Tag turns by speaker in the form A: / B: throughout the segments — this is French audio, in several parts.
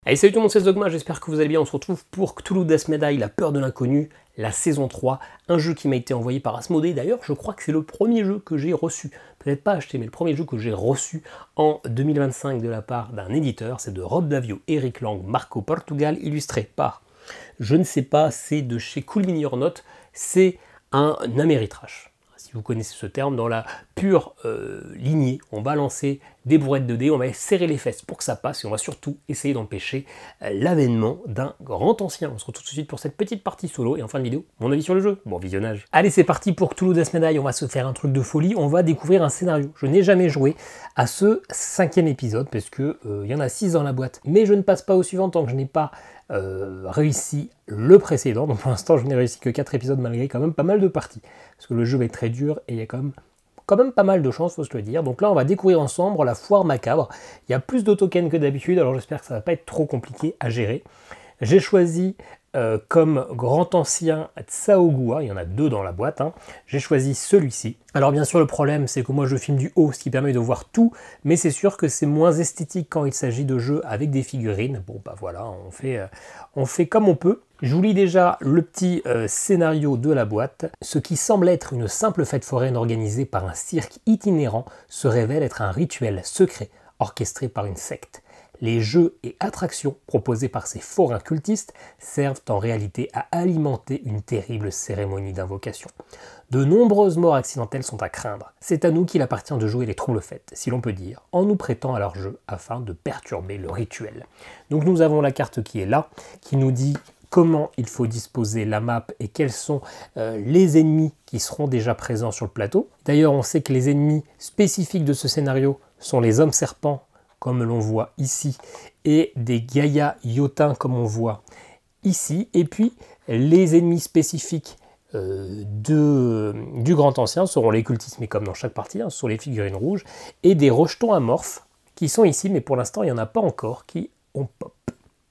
A: Allez, salut tout le monde, c'est Zogma, j'espère que vous allez bien. On se retrouve pour Cthulhu Death Medaille, la peur de l'inconnu, la saison 3, un jeu qui m'a été envoyé par Asmodée. D'ailleurs, je crois que c'est le premier jeu que j'ai reçu, peut-être pas acheté, mais le premier jeu que j'ai reçu en 2025 de la part d'un éditeur. C'est de Rob Daviau, Eric Lang, Marco Portugal, illustré par, je ne sais pas, c'est de chez Cool Mini Or Not, c'est un Ameritrash. Si vous connaissez ce terme, dans la pure lignée, on va lancer des bourrettes de dés, on va serrer les fesses pour que ça passe, et on va surtout essayer d'empêcher l'avènement d'un grand ancien. On se retrouve tout de suite pour cette petite partie solo, et en fin de vidéo, mon avis sur le jeu. Bon visionnage. Allez, c'est parti pour Cthulhu Death Medaille, on va se faire un truc de folie, on va découvrir un scénario. Je n'ai jamais joué à ce 5e épisode, parce que y en a 6 dans la boîte, mais je ne passe pas au suivant tant que je n'ai pas réussi le précédent. Donc pour l'instant, je n'ai réussi que 4 épisodes malgré quand même pas mal de parties. Parce que le jeu est très dur et il y a quand même pas mal de chance, faut se le dire. Donc là, on va découvrir ensemble la foire macabre. Il y a plus de tokens que d'habitude, alors j'espère que ça va pas être trop compliqué à gérer. J'ai choisi comme grand ancien Tsaogua, il y en a 2 dans la boîte, hein. J'ai choisi celui-ci. Alors bien sûr le problème c'est que moi je filme du haut, ce qui permet de voir tout, mais c'est sûr que c'est moins esthétique quand il s'agit de jeux avec des figurines. Bon bah voilà, on fait comme on peut. Je vous lis déjà le petit scénario de la boîte. Ce qui semble être une simple fête foraine organisée par un cirque itinérant se révèle être un rituel secret orchestré par une secte. Les jeux et attractions proposés par ces forains cultistes servent en réalité à alimenter une terrible cérémonie d'invocation. De nombreuses morts accidentelles sont à craindre. C'est à nous qu'il appartient de jouer les troubles-fêtes, si l'on peut dire, en nous prêtant à leur jeu afin de perturber le rituel. Donc nous avons la carte qui est là, qui nous dit comment il faut disposer la map et quels sont les ennemis qui seront déjà présents sur le plateau. D'ailleurs, on sait que les ennemis spécifiques de ce scénario sont les hommes serpents, comme l'on voit ici, et des Gaïa Yotins, comme on voit ici. Et puis, les ennemis spécifiques du Grand Ancien seront les cultistes, mais comme dans chaque partie, hein, ce sont les figurines rouges, et des rejetons amorphes, qui sont ici, mais pour l'instant, il n'y en a pas encore qui ont pop.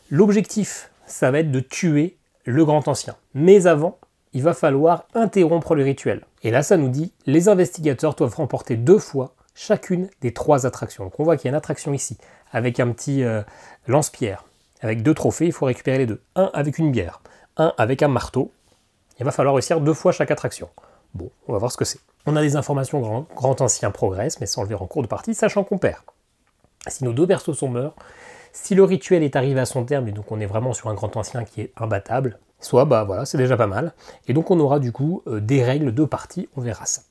A: L'objectif, ça va être de tuer le Grand Ancien. Mais avant, il va falloir interrompre le rituel. Et là, ça nous dit, les investigateurs doivent remporter 2 fois chacune des 3 attractions. Donc on voit qu'il y a une attraction ici, avec un petit lance-pierre, avec 2 trophées, il faut récupérer les 2. Un avec une bière, un avec un marteau. Il va falloir réussir 2 fois chaque attraction. Bon, on va voir ce que c'est. On a des informations, grand ancien progresse, mais sans le verra en cours de partie, sachant qu'on perd. Si nos 2 persos sont morts, si le rituel est arrivé à son terme, et donc on est vraiment sur un grand ancien qui est imbattable, soit, bah voilà, c'est déjà pas mal. Et donc on aura du coup des règles de partie, on verra ça.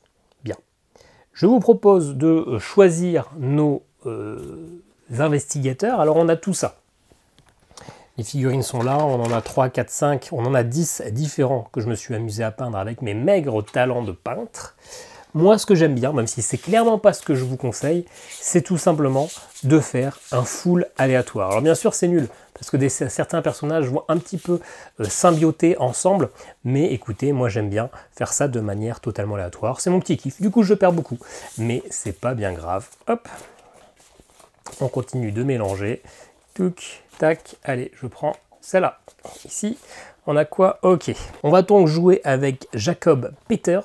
A: Bien. Je vous propose de choisir nos investigateurs. Alors on a tout ça. Les figurines sont là, on en a 3, 4, 5, on en a 10 différents que je me suis amusé à peindre avec mes maigres talents de peintre. Moi, ce que j'aime bien, même si c'est clairement pas ce que je vous conseille, c'est tout simplement de faire un full aléatoire. Alors bien sûr, c'est nul, parce que certains personnages vont un petit peu symbioter ensemble, mais écoutez, moi j'aime bien faire ça de manière totalement aléatoire. C'est mon petit kiff, du coup je perds beaucoup, mais c'est pas bien grave. Hop, on continue de mélanger. Touc, tac, allez, je prends celle-là. Ici, on a quoi? Ok. On va donc jouer avec Jacob Peters,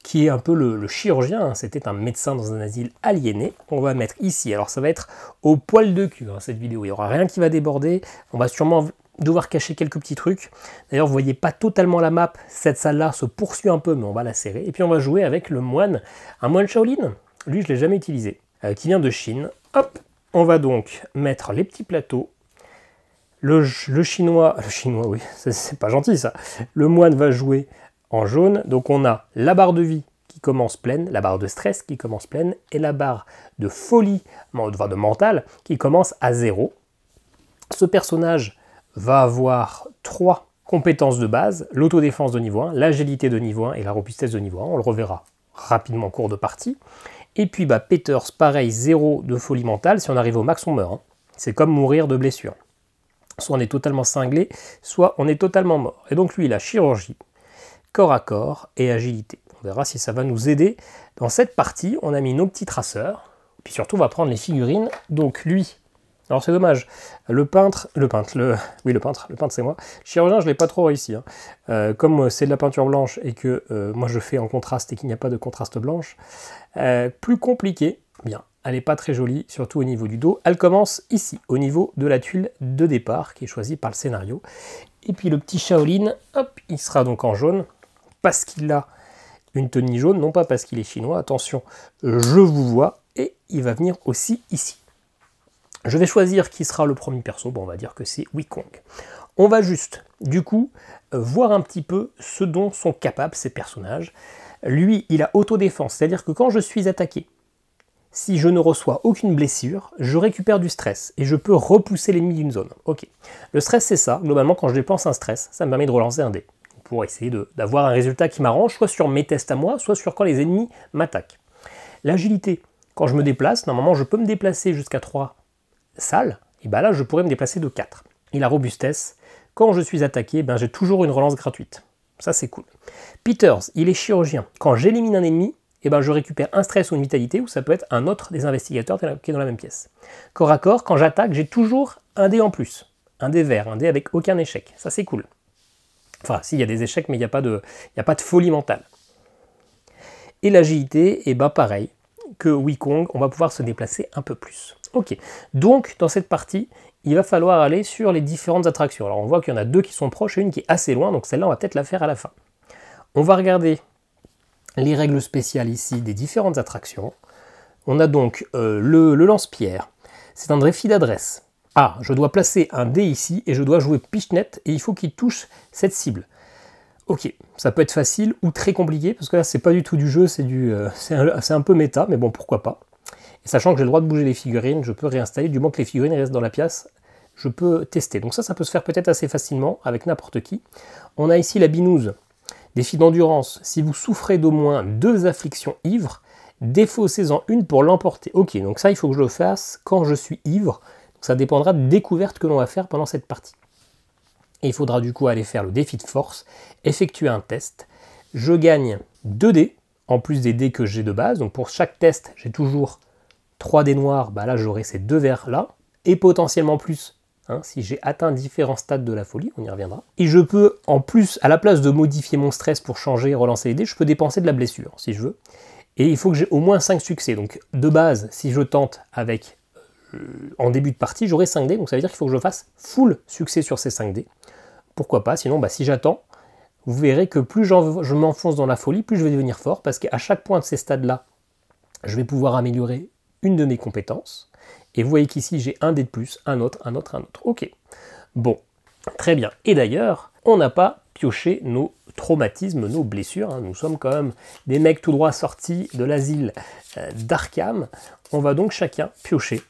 A: qui est un peu le chirurgien. Hein. C'était un médecin dans un asile aliéné. On va mettre ici. Alors ça va être au poil de cul, hein, cette vidéo. Il n'y aura rien qui va déborder. On va sûrement devoir cacher quelques petits trucs. D'ailleurs, vous voyez pas totalement la map. Cette salle-là se poursuit un peu, mais on va la serrer. Et puis on va jouer avec le moine. Un moine Shaolin. Lui, je ne l'ai jamais utilisé. Qui vient de Chine. Hop. On va donc mettre les petits plateaux. Le chinois, oui, c'est pas gentil ça. Le moine va jouer en jaune. Donc on a la barre de vie qui commence pleine, la barre de stress qui commence pleine, et la barre de folie, de mental, qui commence à 0. Ce personnage va avoir 3 compétences de base, l'autodéfense de niveau 1, l'agilité de niveau 1 et la robustesse de niveau 1. On le reverra rapidement en cours de partie. Et puis bah, Peters, pareil, 0 de folie mentale. Si on arrive au max, on meurt. Hein. C'est comme mourir de blessure. Soit on est totalement cinglé, soit on est totalement mort. Et donc lui, il a chirurgie, corps à corps et agilité. On verra si ça va nous aider. Dans cette partie, on a mis nos petits traceurs. Puis surtout, on va prendre les figurines. Donc lui, alors c'est dommage, le peintre c'est moi. Chirurgien, je ne l'ai pas trop réussi. Hein. Comme c'est de la peinture blanche et que moi je fais en contraste et qu'il n'y a pas de contraste blanche, plus compliqué. Bien. elle n'est pas très jolie, surtout au niveau du dos. Elle commence ici, au niveau de la tuile de départ, qui est choisie par le scénario. Et puis le petit Shaolin, hop, il sera donc en jaune, parce qu'il a une tenue jaune, non pas parce qu'il est chinois, attention, je vous vois, et il va venir aussi ici. Je vais choisir qui sera le premier perso, bon, on va dire que c'est Wukong. On va juste, du coup, voir un petit peu ce dont sont capables ces personnages. Lui, il a autodéfense, c'est-à-dire que quand je suis attaqué, si je ne reçois aucune blessure, je récupère du stress et je peux repousser l'ennemi d'une zone. Ok. Le stress, c'est ça. Globalement, quand je dépense un stress, ça me permet de relancer un dé pour essayer d'avoir un résultat qui m'arrange, soit sur mes tests à moi, soit sur quand les ennemis m'attaquent. L'agilité, quand je me déplace, normalement, je peux me déplacer jusqu'à 3 salles, et bien là, je pourrais me déplacer de 4. Et la robustesse, quand je suis attaqué, ben, j'ai toujours une relance gratuite. Ça, c'est cool. Peters, il est chirurgien. Quand j'élimine un ennemi, eh ben, je récupère un stress ou une vitalité, ou ça peut être un autre des investigateurs qui est dans la même pièce. Corps à corps, quand j'attaque, j'ai toujours un dé en plus. Un dé vert, un dé avec aucun échec. Ça, c'est cool. Enfin, si, il y a des échecs, mais il n'y a pas de folie mentale. Et l'agilité, eh ben, pareil que Wukong, on va pouvoir se déplacer un peu plus. Ok, donc dans cette partie, il va falloir aller sur les différentes attractions. Alors on voit qu'il y en a 2 qui sont proches et une qui est assez loin, donc celle-là on va peut-être la faire à la fin. On va regarder les règles spéciales ici des différentes attractions. On a donc le lance-pierre, c'est un défi d'adresse. Ah, je dois placer un dé ici et je dois jouer pichenette et il faut qu'il touche cette cible. Ok, ça peut être facile ou très compliqué, parce que là c'est pas du tout du jeu, c'est un peu méta, mais bon, pourquoi pas. Et sachant que j'ai le droit de bouger les figurines, je peux réinstaller, du moment que les figurines restent dans la pièce, je peux tester. Donc ça peut se faire peut-être assez facilement avec n'importe qui. On a ici la binouse, défi d'endurance. Si vous souffrez d'au moins 2 afflictions ivres, défaussez-en une pour l'emporter. Ok, donc ça il faut que je le fasse quand je suis ivre. Donc ça dépendra de découvertes que l'on va faire pendant cette partie. Et il faudra du coup aller faire le défi de force, effectuer un test. Je gagne 2 dés, en plus des dés que j'ai de base. Donc pour chaque test, j'ai toujours 3 dés noirs, bah là j'aurai ces 2 verts là, et potentiellement plus, hein, si j'ai atteint différents stades de la folie, on y reviendra. Et je peux, en plus, à la place de modifier mon stress pour changer et relancer les dés, je peux dépenser de la blessure, si je veux. Et il faut que j'ai au moins 5 succès. Donc de base, si je tente avec en début de partie, j'aurai 5 dés, donc ça veut dire qu'il faut que je fasse full succès sur ces 5 dés. Pourquoi pas, sinon bah, si j'attends, vous verrez que plus je m'enfonce dans la folie, plus je vais devenir fort, parce qu'à chaque point de ces stades-là, je vais pouvoir améliorer une de mes compétences. Et vous voyez qu'ici, j'ai un dé de plus, un autre, un autre, un autre. Ok, bon, très bien. Et d'ailleurs, on n'a pas pioché nos traumatismes, nos blessures. Hein. Nous sommes quand même des mecs tout droit sortis de l'asile d'Arkham. On va donc chacun piocher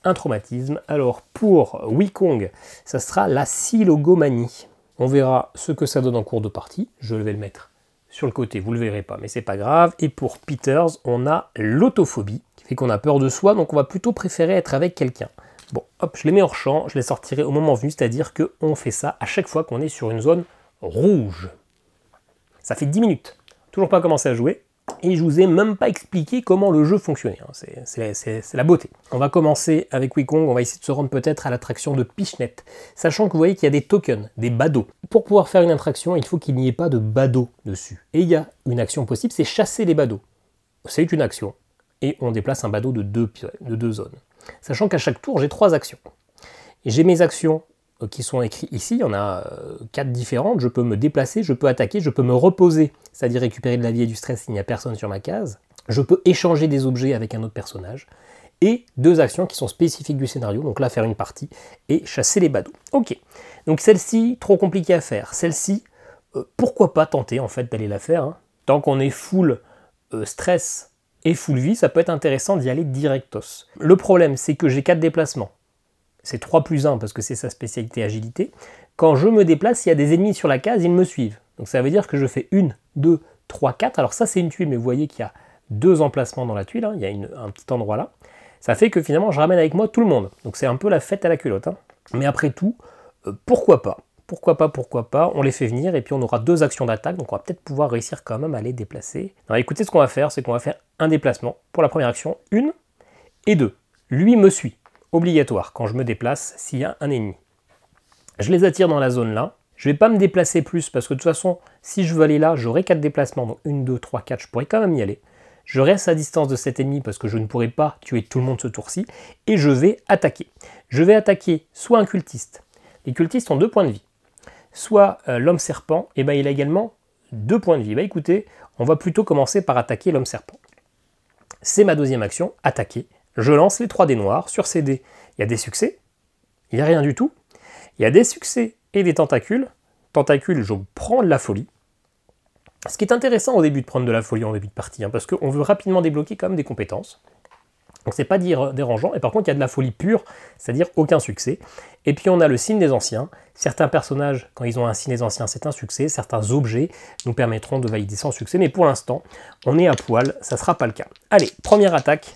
A: un traumatisme. Alors pour Wukong, ça sera la silogomanie. On verra ce que ça donne en cours de partie. Je vais le mettre sur le côté, vous ne le verrez pas, mais c'est pas grave. Et pour Peters, on a l'autophobie, qui fait qu'on a peur de soi, donc on va plutôt préférer être avec quelqu'un. Bon, hop, je les mets hors champ, je les sortirai au moment venu, c'est-à-dire qu'on fait ça à chaque fois qu'on est sur une zone rouge. Ça fait 10 minutes, toujours pas commencé à jouer, et je vous ai même pas expliqué comment le jeu fonctionnait, hein. C'est la beauté. On va commencer avec Wukong, on va essayer de se rendre peut-être à l'attraction de Pichenette, sachant que vous voyez qu'il y a des tokens, des badauds. Pour pouvoir faire une attraction, il faut qu'il n'y ait pas de badauds dessus. Et il y a une action possible, c'est chasser les badauds. C'est une action, et on déplace un badaud de deux zones. Sachant qu'à chaque tour, j'ai 3 actions. Et j'ai mes actions qui sont écrites ici, il y en a 4 différentes. Je peux me déplacer, je peux attaquer, je peux me reposer, c'est-à-dire récupérer de la vie et du stress s'il n'y a personne sur ma case. Je peux échanger des objets avec un autre personnage. Et 2 actions qui sont spécifiques du scénario, donc là faire une partie et chasser les badauds. Ok, donc celle-ci, trop compliquée à faire. Celle-ci, pourquoi pas tenter en fait d'aller la faire, hein. Tant qu'on est full stress et full vie, ça peut être intéressant d'y aller directos. Le problème, c'est que j'ai 4 déplacements. C'est 3 plus 1 parce que c'est sa spécialité agilité. Quand je me déplace, il y a des ennemis sur la case, ils me suivent. Donc ça veut dire que je fais 1, 2, 3, 4. Alors ça c'est une tuile, mais vous voyez qu'il y a 2 emplacements dans la tuile, hein. Il y a un petit endroit là. Ça fait que finalement je ramène avec moi tout le monde. Donc c'est un peu la fête à la culotte, hein. Mais après tout, pourquoi pas? Pourquoi pas, on les fait venir et puis on aura 2 actions d'attaque, donc on va peut-être pouvoir réussir quand même à les déplacer. Alors écoutez, ce qu'on va faire, c'est qu'on va faire un déplacement pour la première action, 1 et 2. Lui me suit. Obligatoire quand je me déplace s'il y a un ennemi. Je les attire dans la zone là. Je ne vais pas me déplacer plus parce que de toute façon, si je veux aller là, j'aurai 4 déplacements. Donc 1, 2, 3, 4, je pourrais quand même y aller. Je reste à distance de cet ennemi parce que je ne pourrai pas tuer tout le monde ce tour-ci, et je vais attaquer. Je vais attaquer soit un cultiste. Les cultistes ont 2 points de vie. Soit l'homme serpent, et ben il a également 2 points de vie. Bah écoutez, on va plutôt commencer par attaquer l'homme serpent. C'est ma deuxième action, attaquer. Je lance les 3 dés noirs. Sur ces dés, il y a des succès, il n'y a rien du tout. Il y a des succès et des tentacules. Tentacules, je prends de la folie. Ce qui est intéressant au début de prendre de la folie en début de partie, hein, parce qu'on veut rapidement débloquer quand même des compétences. Donc c'est pas dérangeant, et par contre il y a de la folie pure, c'est-à-dire aucun succès. Et puis on a le signe des anciens. Certains personnages, quand ils ont un signe des anciens, c'est un succès. Certains objets nous permettront de valider sans succès, mais pour l'instant, on est à poil, ça sera pas le cas. Allez, première attaque.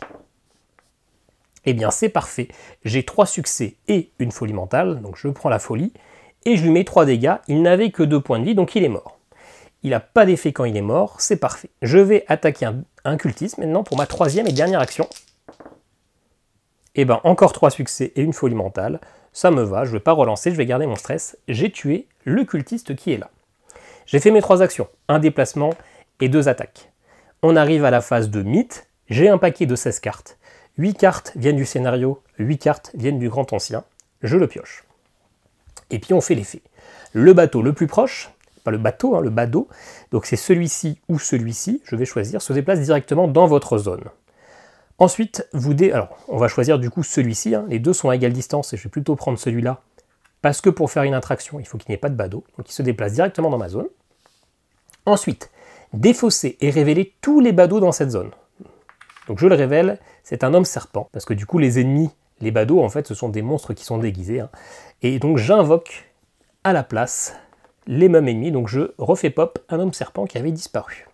A: Eh bien c'est parfait, j'ai 3 succès et une folie mentale, donc je prends la folie, et je lui mets 3 dégâts, il n'avait que 2 points de vie, donc il est mort. Il n'a pas d'effet quand il est mort, c'est parfait. Je vais attaquer un cultiste maintenant pour ma 3e et dernière action. Et bien encore 3 succès et une folie mentale, ça me va, je ne vais pas relancer, je vais garder mon stress, j'ai tué le cultiste qui est là. J'ai fait mes 3 actions, un déplacement et 2 attaques. On arrive à la phase de mythe, j'ai un paquet de 16 cartes. 8 cartes viennent du scénario, 8 cartes viennent du Grand Ancien. Je le pioche. Et puis on fait l'effet. Le bateau le plus proche, pas le bateau, hein, le badaud, donc c'est celui-ci ou celui-ci, je vais choisir, se déplace directement dans votre zone. Ensuite, alors on va choisir du coup celui-ci, hein, les deux sont à égale distance et je vais plutôt prendre celui-là, parce que pour faire une attraction, il faut qu'il n'y ait pas de badaud, donc il se déplace directement dans ma zone. Ensuite, défausser et révéler tous les badauds dans cette zone. Donc je le révèle, c'est un homme serpent, parce que du coup les ennemis, les badauds, en fait, ce sont des monstres qui sont déguisés. Hein. Et donc j'invoque à la place les mêmes ennemis, donc je refais pop un homme serpent qui avait disparu.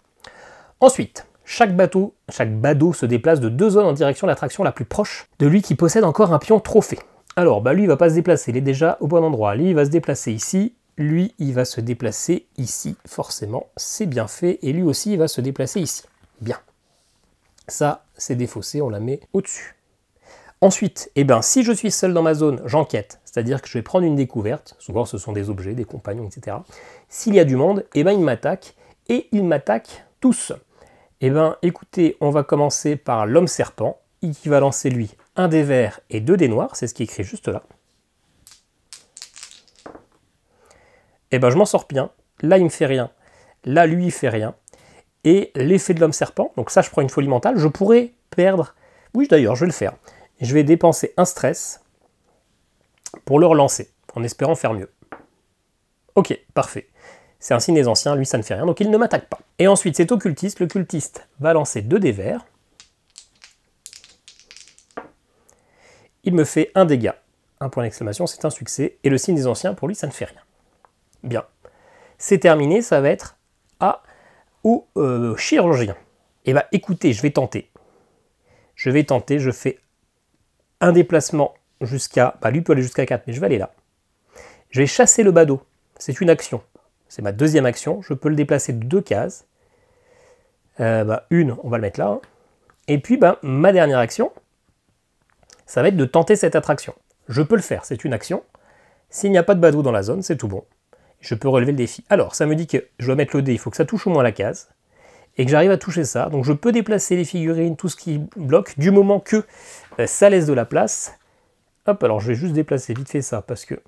A: Ensuite, chaque badaud se déplace de 2 zones en direction de l'attraction la plus proche de lui qui possède encore un pion trophée. Alors, lui, il va pas se déplacer, il est déjà au bon endroit. Lui, il va se déplacer ici, lui, il va se déplacer ici, forcément, c'est bien fait. Et lui aussi, il va se déplacer ici. Bien. Ça, c'est défaussé, on la met au-dessus. Ensuite, si je suis seul dans ma zone, j'enquête, c'est-à-dire que je vais prendre une découverte, souvent ce sont des objets, des compagnons, etc. S'il y a du monde, il m'attaque, et il m'attaque tous. Écoutez, on va commencer par l'homme serpent, qui va lancer lui un dé vert et 2 dés noirs, c'est ce qui est écrit juste là. Je m'en sors bien, là il me fait rien, là lui il fait rien. Et l'effet de l'homme serpent, donc ça je prends une folie mentale, je pourrais perdre, oui d'ailleurs je vais le faire, je vais dépenser un stress pour le relancer, en espérant faire mieux. Ok, parfait, c'est un signe des anciens, lui ça ne fait rien, donc il ne m'attaque pas. Et ensuite c'est au cultiste, le cultiste va lancer 2 dés verts, il me fait un dégât, un point d'exclamation, c'est un succès, et le signe des anciens, pour lui ça ne fait rien. Bien, c'est terminé, ça va être au chirurgien. Écoutez, je vais tenter. Je fais un déplacement jusqu'à... lui peut aller jusqu'à 4, mais je vais aller là. Je vais chasser le badaud. C'est une action. C'est ma 2e action. Je peux le déplacer de 2 cases. Une, on va le mettre là. Hein. Et puis, ma dernière action, ça va être de tenter cette attraction. Je peux le faire, c'est une action. S'il n'y a pas de badaud dans la zone, c'est tout bon. Je peux relever le défi. Alors, ça me dit que je dois mettre le dé, il faut que ça touche au moins la case, et que j'arrive à toucher ça. Donc je peux déplacer les figurines, tout ce qui bloque, du moment que ça laisse de la place. Hop, alors je vais juste déplacer vite fait ça, parce que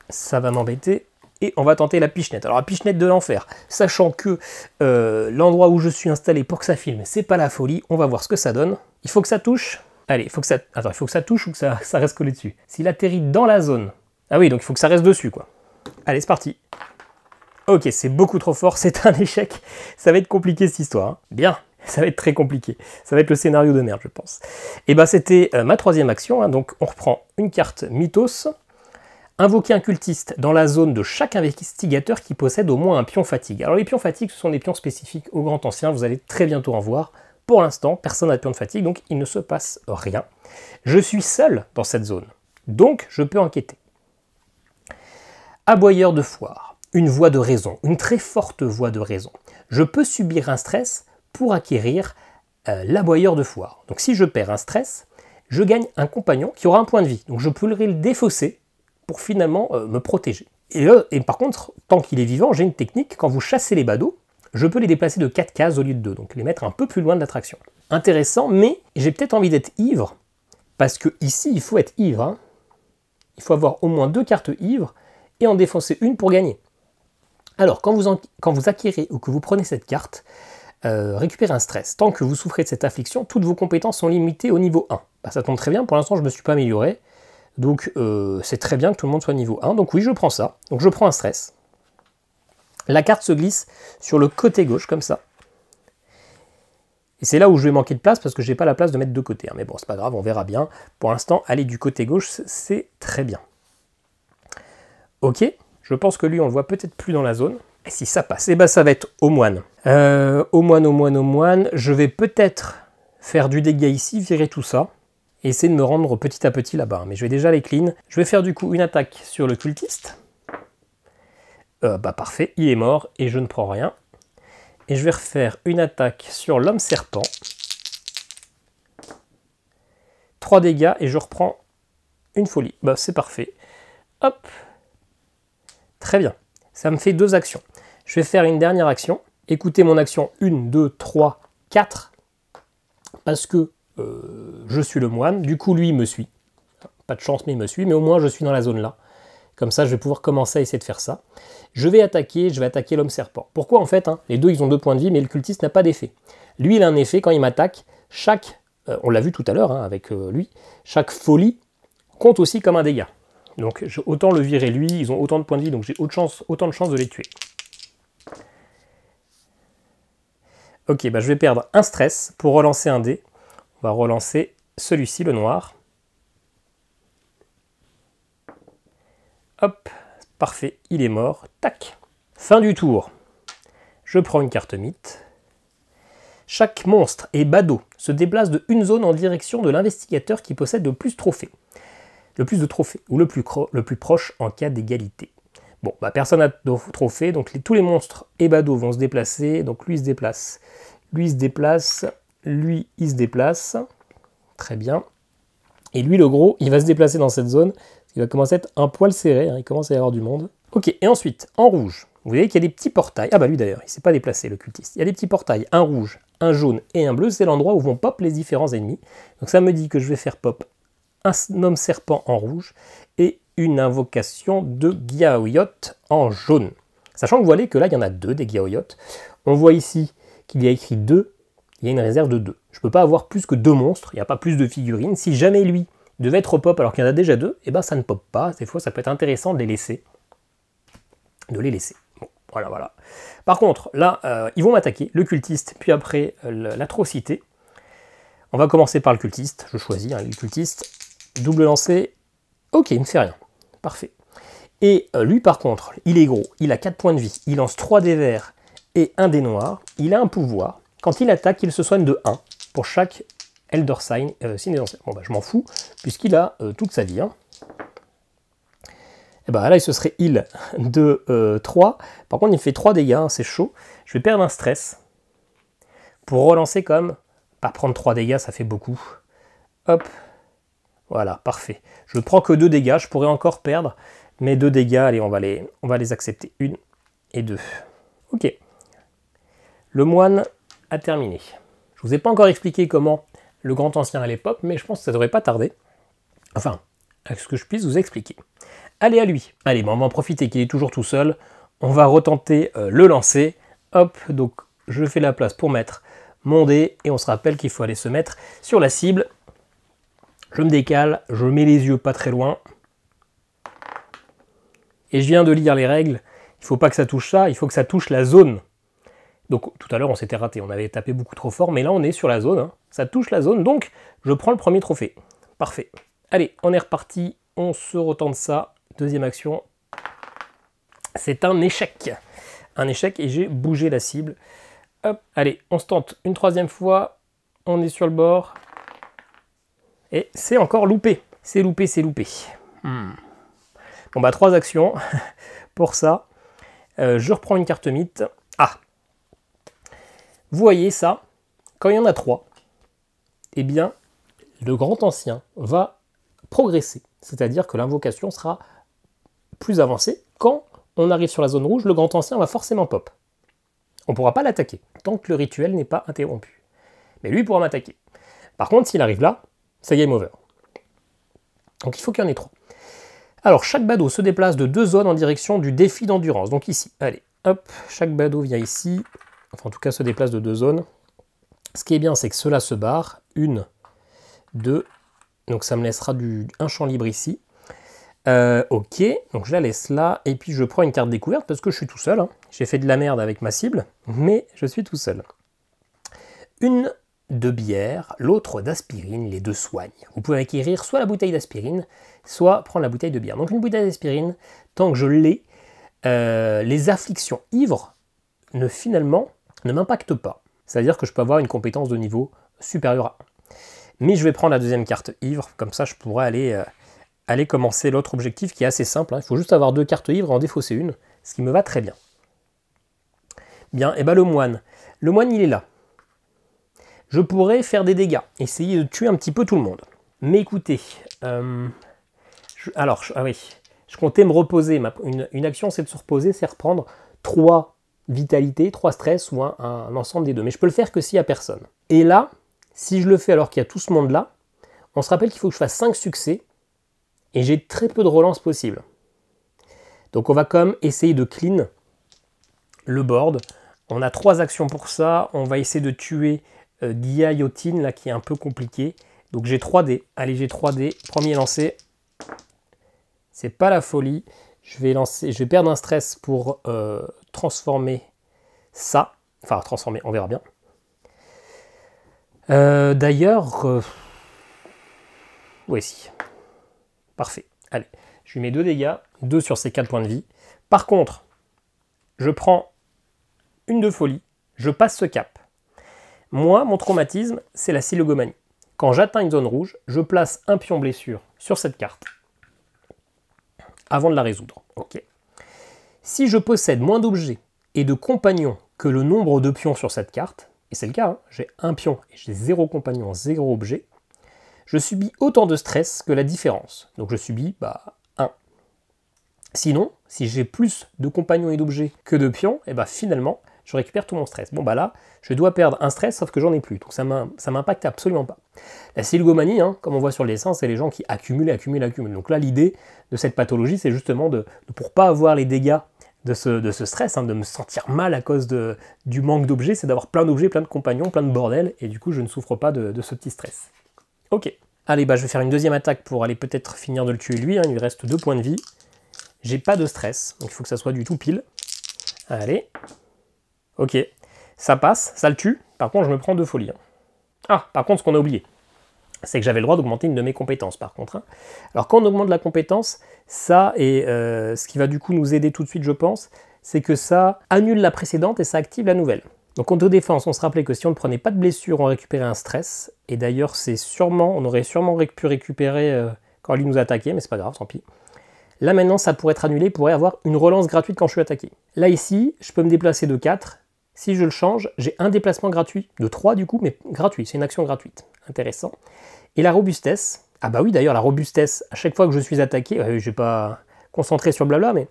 A: ça va m'embêter. Et on va tenter la pichenette. Alors la pichenette de l'enfer, sachant que l'endroit où je suis installé pour que ça filme, c'est pas la folie, on va voir ce que ça donne. Il faut que ça touche. Allez, il faut que ça touche ou que ça reste collé dessus. S'il atterrit dans la zone... Ah oui, donc il faut que ça reste dessus, quoi. Allez, c'est parti. Ok, c'est beaucoup trop fort, c'est un échec. Ça va être compliqué cette histoire. Hein. Bien, ça va être très compliqué. Ça va être le scénario de merde, je pense. C'était ma 3e action. Hein. Donc on reprend une carte Mythos. Invoquer un cultiste dans la zone de chaque investigateur qui possède au moins un pion fatigue. Alors les pions fatigue, ce sont des pions spécifiques au Grand Ancien. Vous allez très bientôt en voir. Pour l'instant, personne n'a de pion de fatigue, donc il ne se passe rien. Je suis seul dans cette zone, donc je peux enquêter. Aboyeur de foire, une voix de raison, une très forte voix de raison. Je peux subir un stress pour acquérir l'aboyeur de foire. Donc si je perds un stress, je gagne un compagnon qui aura un point de vie. Donc je pourrai le défausser pour finalement me protéger. Et par contre, tant qu'il est vivant, j'ai une technique, quand vous chassez les badauds, je peux les déplacer de 4 cases au lieu de 2, donc les mettre un peu plus loin de l'attraction. Intéressant, mais j'ai peut-être envie d'être ivre, parce que ici, il faut être ivre. Hein. Il faut avoir au moins 2 cartes ivres et en défoncer une pour gagner. Alors, quand vous acquérez ou que vous prenez cette carte, récupérez un stress. Tant que vous souffrez de cette affliction, toutes vos compétences sont limitées au niveau 1. Bah, ça tombe très bien, pour l'instant je ne me suis pas amélioré, donc c'est très bien que tout le monde soit niveau 1, donc oui, je prends ça. Donc je prends un stress. La carte se glisse sur le côté gauche, comme ça. Et c'est là où je vais manquer de place, parce que je n'ai pas la place de mettre de côté. Hein. Mais bon, c'est pas grave, on verra bien. Pour l'instant, aller du côté gauche, c'est très bien. Ok, je pense que lui, on le voit peut-être plus dans la zone. Et si ça passe, eh ben ça va être au moine. Au moine. Je vais peut-être faire du dégât ici, virer tout ça. Et essayer de me rendre petit à petit là-bas. Mais je vais déjà les clean. Je vais faire du coup une attaque sur le cultiste. Bah parfait, il est mort et je ne prends rien. Et je vais refaire une attaque sur l'homme serpent. 3 dégâts et je reprends une folie. Bah c'est parfait. Hop. Très bien. Ça me fait 2 actions. Je vais faire une dernière action. Écoutez mon action 1, 2, 3, 4. Parce que je suis le moine. Du coup, lui, il me suit. Pas de chance, mais il me suit. Mais au moins, je suis dans la zone là. Comme ça, je vais pouvoir commencer à essayer de faire ça. Je vais attaquer l'homme serpent. Pourquoi en fait hein, les deux, ils ont 2 points de vie, mais le cultiste n'a pas d'effet. Lui, il a un effet quand il m'attaque. On l'a vu tout à l'heure hein, avec lui, chaque folie compte aussi comme un dégât. Donc autant le virer lui, ils ont autant de points de vie, donc j'ai autant de chances de les tuer. Ok, bah je vais perdre un stress pour relancer un dé. On va relancer celui-ci, le noir. Hop, parfait, il est mort. Tac. Fin du tour. Je prends une carte mythe. Chaque monstre et badaud se déplace de une zone en direction de l'investigateur qui possède le plus de trophées. Ou le plus proche en cas d'égalité. Bon, bah personne n'a de trophée, donc tous les monstres et badauds vont se déplacer. Donc lui il se déplace, lui il se déplace, lui il se déplace. Très bien. Et lui le gros, il va se déplacer dans cette zone. Il va commencer à être un poil serré, hein, il commence à y avoir du monde. Ok, et ensuite, en rouge, vous voyez qu'il y a des petits portails. Ah bah lui d'ailleurs, il ne s'est pas déplacé le cultiste. Il y a des petits portails, un rouge, un jaune et un bleu. C'est l'endroit où vont pop les différents ennemis. Donc ça me dit que je vais faire pop un homme serpent en rouge et une invocation de Gyaoyot en jaune. Sachant que vous voyez que là, il y en a 2 des Gyaoyot. On voit ici qu'il y a écrit 2, il y a une réserve de 2. Je ne peux pas avoir plus que 2 monstres, il n'y a pas plus de figurines. Si jamais lui devait être pop alors qu'il y en a déjà 2, et ben ça ne pop pas. Des fois, ça peut être intéressant de les laisser. Bon, voilà. Par contre, là, ils vont m'attaquer, le cultiste, puis après l'atrocité. On va commencer par le cultiste, je choisis hein, le cultiste. Double lancé, ok, il ne fait rien, parfait. Et lui par contre, il est gros, il a 4 points de vie, il lance 3 dés verts et 1 dé noir, il a un pouvoir, quand il attaque, il se soigne de 1 pour chaque Elder Sign, signe des anciens. Bon bah je m'en fous, puisqu'il a toute sa vie. Hein. Et bah là il se serait heal de 3, par contre il fait 3 dégâts, hein, c'est chaud, je vais perdre un stress, pour relancer comme, pas prendre 3 dégâts, ça fait beaucoup, hop. Voilà, parfait. Je ne prends que 2 dégâts, je pourrais encore perdre, mais 2 dégâts, allez, on va les accepter. 1 et 2. Ok. Le moine a terminé. Je ne vous ai pas encore expliqué comment le grand ancien allait pop, mais je pense que ça ne devrait pas tarder. Enfin, à ce que je puisse vous expliquer. Allez, à lui. Allez, bon, on va en profiter qu'il est toujours tout seul. On va retenter le lancer. Hop, donc je fais la place pour mettre mon dé, et on se rappelle qu'il faut aller se mettre sur la cible. Je me décale, je mets les yeux pas très loin. Et je viens de lire les règles. Il ne faut pas que ça touche ça, il faut que ça touche la zone. Donc tout à l'heure on s'était raté, on avait tapé beaucoup trop fort, mais là on est sur la zone. Hein. Ça touche la zone, donc je prends le premier trophée. Parfait. Allez, on est reparti, on se retente ça. Deuxième action. C'est un échec. Un échec et j'ai bougé la cible. Hop, allez, on se tente une 3e fois. On est sur le bord. Et c'est encore loupé. C'est loupé. Bon bah 3 actions pour ça. Je reprends une carte mythe. Ah. Vous voyez ça, quand il y en a 3, eh bien, le grand ancien va progresser. C'est-à-dire que l'invocation sera plus avancée. Quand on arrive sur la zone rouge, le grand ancien va forcément pop. On ne pourra pas l'attaquer, tant que le rituel n'est pas interrompu. Mais lui pourra m'attaquer. Par contre, s'il arrive là, c'est game over. Donc il faut qu'il y en ait 3. Alors, chaque badaud se déplace de 2 zones en direction du défi d'endurance. Donc ici, allez, hop, chaque badaud vient ici. Enfin, en tout cas, se déplace de 2 zones. Ce qui est bien, c'est que cela se barre. 1, 2. Donc ça me laissera un champ libre ici. Ok, donc je la laisse là. Et puis je prends une carte découverte parce que je suis tout seul. Hein. J'ai fait de la merde avec ma cible, mais je suis tout seul. Une de bière, l'autre d'aspirine, les deux soignent. Vous pouvez acquérir soit la bouteille d'aspirine, soit prendre la bouteille de bière. Donc une bouteille d'aspirine, tant que je l'ai, les afflictions ivres finalement ne m'impactent pas. C'est-à-dire que je peux avoir une compétence de niveau supérieur à 1. Mais je vais prendre la deuxième carte ivre, comme ça je pourrai aller commencer l'autre objectif qui est assez simple. Hein. Il faut juste avoir 2 cartes ivres et en défausser une, ce qui me va très bien. Bien, et bien le moine il est là. Je pourrais faire des dégâts, essayer de tuer un petit peu tout le monde. Mais écoutez, je comptais me reposer. Une action, c'est de se reposer, c'est reprendre 3 vitalité, 3 stress ou un ensemble des deux. Mais je peux le faire que s'il n'y a personne. Et là, si je le fais alors qu'il y a tout ce monde-là, on se rappelle qu'il faut que je fasse 5 succès et j'ai très peu de relance possible. Donc on va quand même essayer de clean le board. On a 3 actions pour ça. On va essayer de tuer Guillotine, là, qui est un peu compliqué. Donc j'ai 3 dés. Allez, j'ai 3 dés. Premier lancé. C'est pas la folie. Je vais perdre un stress pour transformer ça. Enfin, transformer, on verra bien. D'ailleurs... oui, si. Parfait. Allez, je lui mets 2 dégâts. 2 sur ses 4 points de vie. Par contre, je prends une de folie. Je passe ce cap. Moi, mon traumatisme, c'est la silogomanie. Quand j'atteins une zone rouge, je place un pion blessure sur cette carte avant de la résoudre. Okay. Si je possède moins d'objets et de compagnons que le nombre de pions sur cette carte, et c'est le cas, hein, j'ai un pion et j'ai 0 compagnon, 0 objet, je subis autant de stress que la différence. Donc je subis 1. Sinon, si j'ai plus de compagnons et d'objets que de pions, et finalement, je récupère tout mon stress. Bon là, je dois perdre un stress, sauf que j'en ai plus. Donc ça m'impacte absolument pas. La silogomanie, hein, comme on voit sur le dessin, c'est les gens qui accumulent, accumulent, accumulent. Donc là, l'idée de cette pathologie, c'est justement pour pas avoir les dégâts de ce stress, hein, de me sentir mal à cause du manque d'objets, c'est d'avoir plein d'objets, plein de compagnons, plein de bordel, et du coup, je ne souffre pas de ce petit stress. Ok. Allez, je vais faire une deuxième attaque pour aller peut-être finir de le tuer lui. Hein, il lui reste 2 points de vie. J'ai pas de stress, donc il faut que ça soit du tout pile. Allez. Ok, ça passe, ça le tue. Par contre, je me prends 2 folies. Hein. Ah, par contre, ce qu'on a oublié, c'est que j'avais le droit d'augmenter une de mes compétences, par contre. Hein. Alors, quand on augmente la compétence, ça, et ce qui va du coup nous aider tout de suite, je pense, c'est que ça annule la précédente et ça active la nouvelle. Donc, en autodéfense, on se rappelait que si on ne prenait pas de blessure, on récupérait un stress. Et d'ailleurs, on aurait sûrement pu récupérer quand lui nous attaquait, mais c'est pas grave, tant pis. Là, maintenant, ça pourrait être annulé, pourrait avoir une relance gratuite quand je suis attaqué. Là, ici, je peux me déplacer de 4. Si je le change, j'ai un déplacement gratuit, de 3 du coup, mais gratuit, c'est une action gratuite. Intéressant. Et la robustesse, ah bah oui d'ailleurs la robustesse, à chaque fois que je suis attaqué, je ne vais pas concentrer sur blabla, mais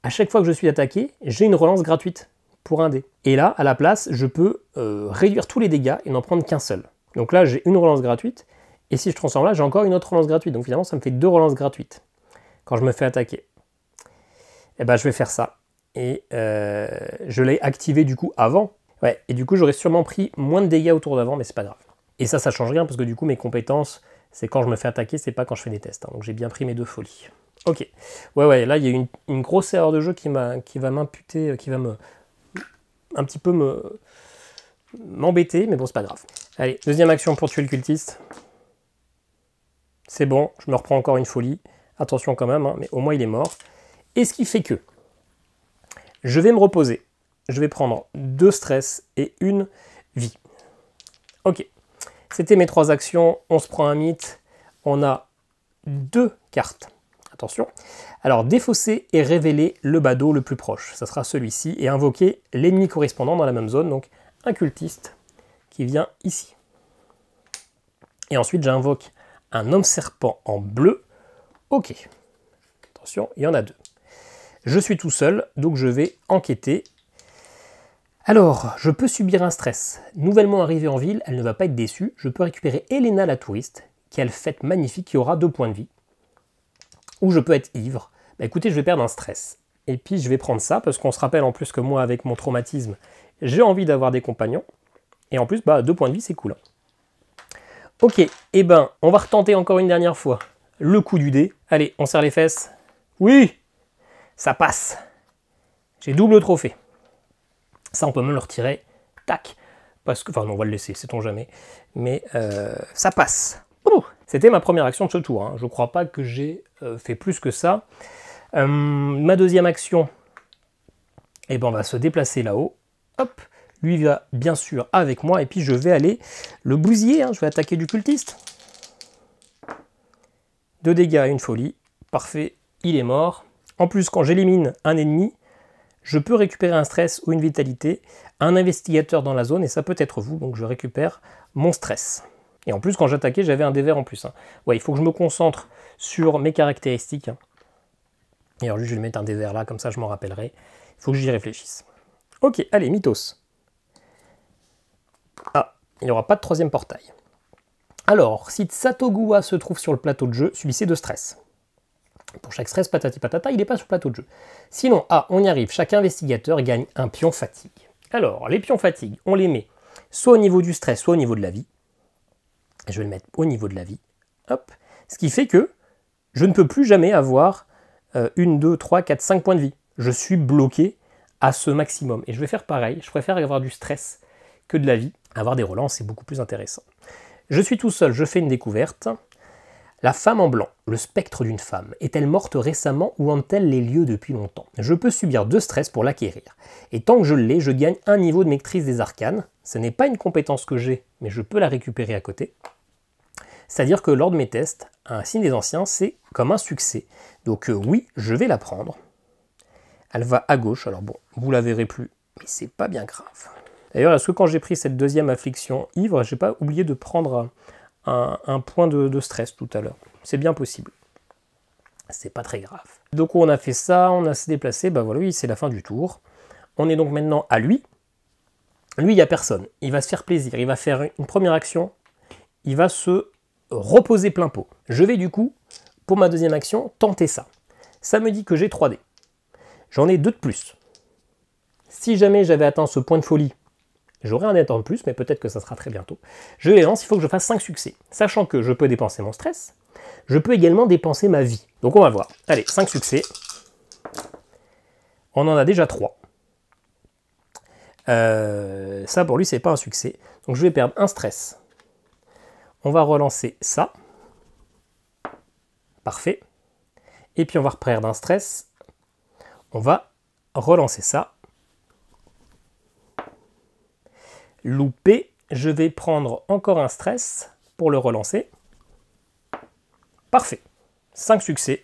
A: à chaque fois que je suis attaqué, j'ai une relance gratuite pour un dé. Et là, à la place, je peux réduire tous les dégâts et n'en prendre qu'un seul. Donc là, j'ai une relance gratuite, et si je transforme là, j'ai encore une autre relance gratuite. Donc finalement, ça me fait 2 relances gratuites quand je me fais attaquer. Et je vais faire ça. Et je l'ai activé du coup avant. Ouais, et du coup j'aurais sûrement pris moins de dégâts autour d'avant, mais c'est pas grave. Et ça change rien parce que du coup mes compétences, c'est quand je me fais attaquer, c'est pas quand je fais des tests. Hein. Donc j'ai bien pris mes 2 folies. Ok. Ouais, là il y a une grosse erreur de jeu qui va m'imputer, qui va un petit peu m'embêter, mais bon c'est pas grave. Allez, deuxième action pour tuer le cultiste. C'est bon, je me reprends encore une folie. Attention quand même, hein, mais au moins il est mort. Et ce qui fait que je vais me reposer. Je vais prendre 2 stress et 1 vie. Ok. C'était mes 3 actions. On se prend un mythe. On a 2 cartes. Attention. Alors, défausser et révéler le badaud le plus proche. Ça sera celui-ci. Et invoquer l'ennemi correspondant dans la même zone. Donc, un cultiste qui vient ici. Et ensuite, j'invoque un homme serpent en bleu. Ok. Attention, il y en a 2. Je suis tout seul, donc je vais enquêter. Alors, je peux subir un stress. Nouvellement arrivée en ville, elle ne va pas être déçue. Je peux récupérer Elena la touriste. Quelle fête magnifique qui aura 2 points de vie. Ou je peux être ivre. Bah écoutez, je vais perdre un stress. Et puis je vais prendre ça, parce qu'on se rappelle en plus que moi, avec mon traumatisme, j'ai envie d'avoir des compagnons. Et en plus, 2 points de vie, c'est cool. Ok, et ben, on va retenter encore une dernière fois le coup du dé. Allez, on serre les fesses. Oui, ça passe. J'ai double trophée. Ça, on peut même le retirer. Tac. Parce que, enfin, non, on va le laisser, sait-on jamais. Mais ça passe. C'était ma première action de ce tour. Je ne crois pas que j'ai fait plus que ça. Ma deuxième action, eh ben, on va se déplacer là-haut. Hop. Lui va bien sûr avec moi. Et puis je vais aller le bousiller. Je vais attaquer du cultiste. 2 dégâts et une folie. Parfait. Il est mort. En plus, quand j'élimine un ennemi, je peux récupérer un stress ou une vitalité, un investigateur dans la zone, et ça peut être vous, donc je récupère mon stress. Et en plus, quand j'attaquais, j'avais un dé vert en plus. Ouais, il faut que je me concentre sur mes caractéristiques. Et alors, juste, je vais mettre un dé vert là, comme ça je m'en rappellerai. Il faut que j'y réfléchisse. Ok, allez, Mythos. Ah, il n'y aura pas de 3e portail. Alors, si Tsatogua se trouve sur le plateau de jeu, subissez 2 stress. Pour chaque stress, patati patata, il n'est pas sur le plateau de jeu. Sinon, on y arrive, chaque investigateur gagne un pion fatigue. Alors, les pions fatigue, on les met soit au niveau du stress, soit au niveau de la vie. Je vais le mettre au niveau de la vie. Hop. Ce qui fait que je ne peux plus jamais avoir 1, 2, 3, 4, 5 points de vie. Je suis bloqué à ce maximum. Et je vais faire pareil. Je préfère avoir du stress que de la vie. Avoir des relances, c'est beaucoup plus intéressant. Je suis tout seul, je fais une découverte. La femme en blanc, le spectre d'une femme, est-elle morte récemment ou hante-t-elle les lieux depuis longtemps? Je peux subir 2 stress pour l'acquérir. Et tant que je l'ai, je gagne un niveau de maîtrise des arcanes. Ce n'est pas une compétence que j'ai, mais je peux la récupérer à côté. C'est-à-dire que lors de mes tests, un signe des anciens, c'est comme un succès. Donc oui, je vais la prendre. Elle va à gauche, alors bon, vous la verrez plus, mais c'est pas bien grave. D'ailleurs, est-ce que quand j'ai pris cette 2e affliction ivre, j'ai pas oublié de prendre un point de stress tout à l'heure? C'est bien possible. C'est pas très grave. Donc on a fait ça, on a se déplacé, voilà, oui, c'est la fin du tour. On est donc maintenant à lui. Lui, il n'y a personne. Il va se faire plaisir, il va faire une première action, il va se reposer plein pot. Je vais du coup, pour ma 2e action, tenter ça. Ça me dit que j'ai 3 dés. J'en ai 2 de plus. Si jamais j'avais atteint ce point de folie, j'aurai un dé de plus, mais peut-être que ça sera très bientôt. Je les lance, il faut que je fasse 5 succès. Sachant que je peux dépenser mon stress, je peux également dépenser ma vie. Donc on va voir. Allez, 5 succès. On en a déjà 3. Ça, pour lui, c'est pas un succès. Donc je vais perdre un stress. On va relancer ça. Parfait. Et puis on va reperdre un stress. On va relancer ça. Loupé. Je vais prendre encore un stress pour le relancer. Parfait. 5 succès.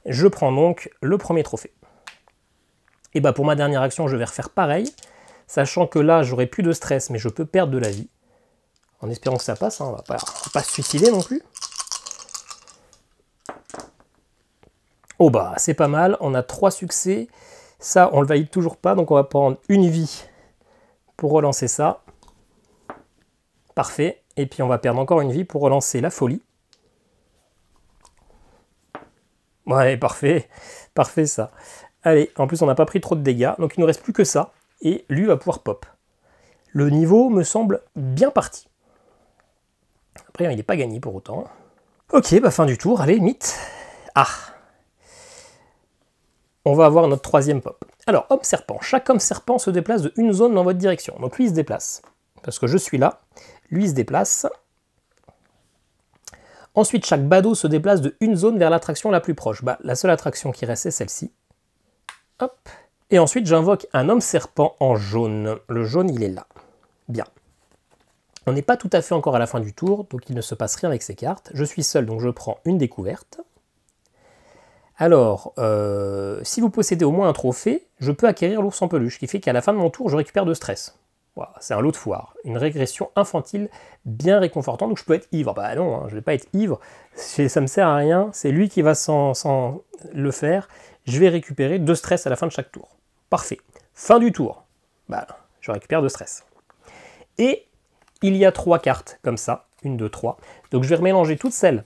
A: Je prends donc le premier trophée. Et pour ma dernière action, je vais refaire pareil. Sachant que là, j'aurai plus de stress, mais je peux perdre de la vie. En espérant que ça passe, on va pas se suicider non plus. Oh c'est pas mal, on a 3 succès. Ça, on le valide toujours pas, donc on va prendre une vie pour relancer ça. Parfait. Et puis on va perdre encore une vie pour relancer la folie. Ouais, parfait. Parfait ça. Allez, en plus on n'a pas pris trop de dégâts, donc il ne nous reste plus que ça. Et lui va pouvoir pop. Le niveau me semble bien parti. Après, il n'est pas gagné pour autant. Ok, fin du tour. Allez, mythe. Ah. On va avoir notre 3e pop. Alors, homme serpent. Chaque homme serpent se déplace de une zone dans votre direction. Donc lui, il se déplace. Parce que je suis là. Lui, il se déplace. Ensuite, chaque badaud se déplace de une zone vers l'attraction la plus proche. La seule attraction qui reste, c'est celle-ci. Hop. Et ensuite, j'invoque un homme serpent en jaune. Le jaune, il est là. Bien. On n'est pas tout à fait encore à la fin du tour, donc il ne se passe rien avec ces cartes. Je suis seul, donc je prends une découverte. Alors, si vous possédez au moins un trophée, je peux acquérir l'ours en peluche, ce qui fait qu'à la fin de mon tour, je récupère de stress. Voilà, c'est un lot de foire. Une régression infantile bien réconfortante, donc je peux être ivre. Non, je ne vais pas être ivre, ça ne me sert à rien, c'est lui qui va s'en le faire. Je vais récupérer 2 stress à la fin de chaque tour. Parfait. Fin du tour. je récupère 2 stress. Et il y a 3 cartes comme ça, 1, 2, 3. Donc je vais remélanger toutes celles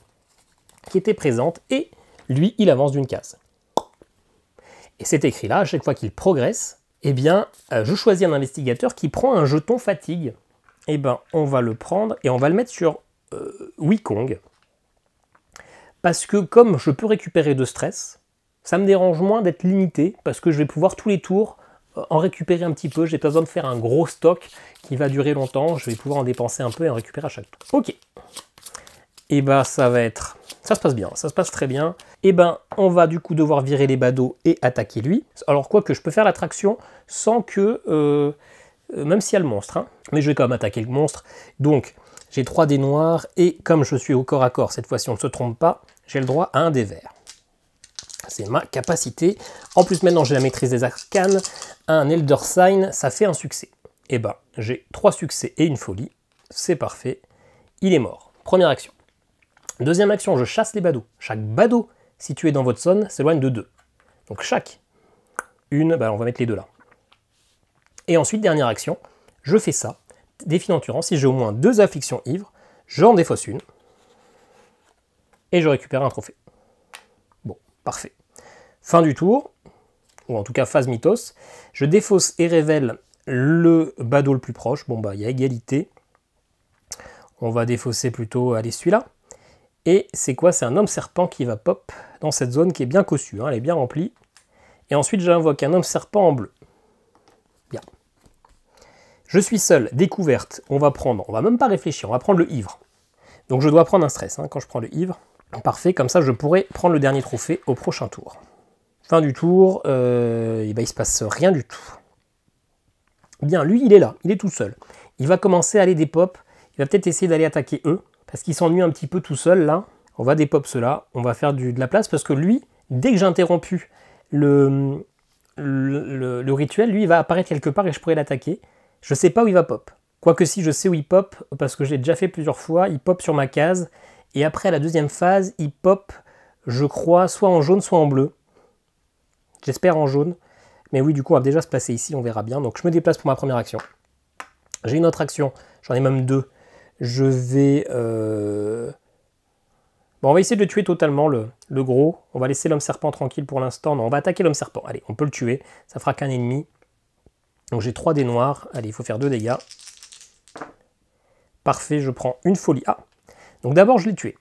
A: qui étaient présentes et lui, il avance d'une case. Et c'est écrit là, à chaque fois qu'il progresse, eh bien, je choisis un investigateur qui prend un jeton fatigue. Eh bien, on va le prendre et on va le mettre sur Wukong. Parce que comme je peux récupérer 2 stress, ça me dérange moins d'être limité, parce que je vais pouvoir tous les tours en récupérer un petit peu. J'ai pas besoin de faire un gros stock qui va durer longtemps. Je vais pouvoir en dépenser un peu et en récupérer à chaque tour. Ok. Et ben ça va être... Ça se passe bien, ça se passe très bien. Et ben on va du coup devoir virer les badauds et attaquer lui. Alors quoi que je peux faire l'attraction sans que... même s'il y a le monstre. Hein, mais je vais quand même attaquer le monstre. Donc j'ai 3 dés noirs et comme je suis au corps à corps, cette fois-ci on ne se trompe pas, j'ai le droit à un dé vert. C'est ma capacité. En plus, maintenant, j'ai la maîtrise des arcanes. Un Elder Sign, ça fait un succès. Et ben, j'ai 3 succès et une folie. C'est parfait. Il est mort. Première action. Deuxième action, je chasse les badauds. Chaque badaud situé dans votre zone s'éloigne de 2. Donc chaque une, ben, on va mettre les 2 là. Et ensuite, dernière action, je fais ça. Défi d'endurance, si j'ai au moins 2 afflictions ivres, j'en défausse une. Et je récupère un trophée. Bon, parfait. Fin du tour, ou en tout cas phase mythos, je défausse et révèle le badaud le plus proche. Bon bah il y a égalité. On va défausser plutôt, allez, celui-là. Et c'est quoi? C'est un homme serpent qui va pop dans cette zone qui est bien cossue, hein, elle est bien remplie. Et ensuite j'invoque un homme serpent en bleu. Bien. Je suis seul, découverte, on va même pas réfléchir, on va prendre le ivre. Donc je dois prendre un stress hein, quand je prends le ivre. Parfait, comme ça je pourrai prendre le dernier trophée au prochain tour. Fin du tour, et ben, il se passe rien du tout. Bien, lui il est là, il est tout seul. Il va commencer à aller des pops, il va peut-être essayer d'aller attaquer eux, parce qu'il s'ennuie un petit peu tout seul là. On va des pops ceux-là, on va faire de la place, parce que lui, dès que j'ai interrompu le rituel, lui il va apparaître quelque part et je pourrais l'attaquer. Je sais pas où il va pop. Quoique si je sais où il pop, parce que j'ai déjà fait plusieurs fois, il pop sur ma case, et après à la deuxième phase, il pop, je crois, soit en jaune, soit en bleu. J'espère en jaune. Mais oui, du coup, on va déjà se placer ici, on verra bien. Donc, je me déplace pour ma première action. J'ai une autre action, j'en ai même 2. Je vais... Bon, on va essayer de le tuer totalement, le gros. On va laisser l'homme serpent tranquille pour l'instant. Non, on va attaquer l'homme serpent. Allez, on peut le tuer. Ça fera qu'un ennemi. Donc, j'ai 3 dés noirs. Allez, il faut faire 2 dégâts. Parfait, je prends une folie. Ah, donc d'abord, je l'ai tué.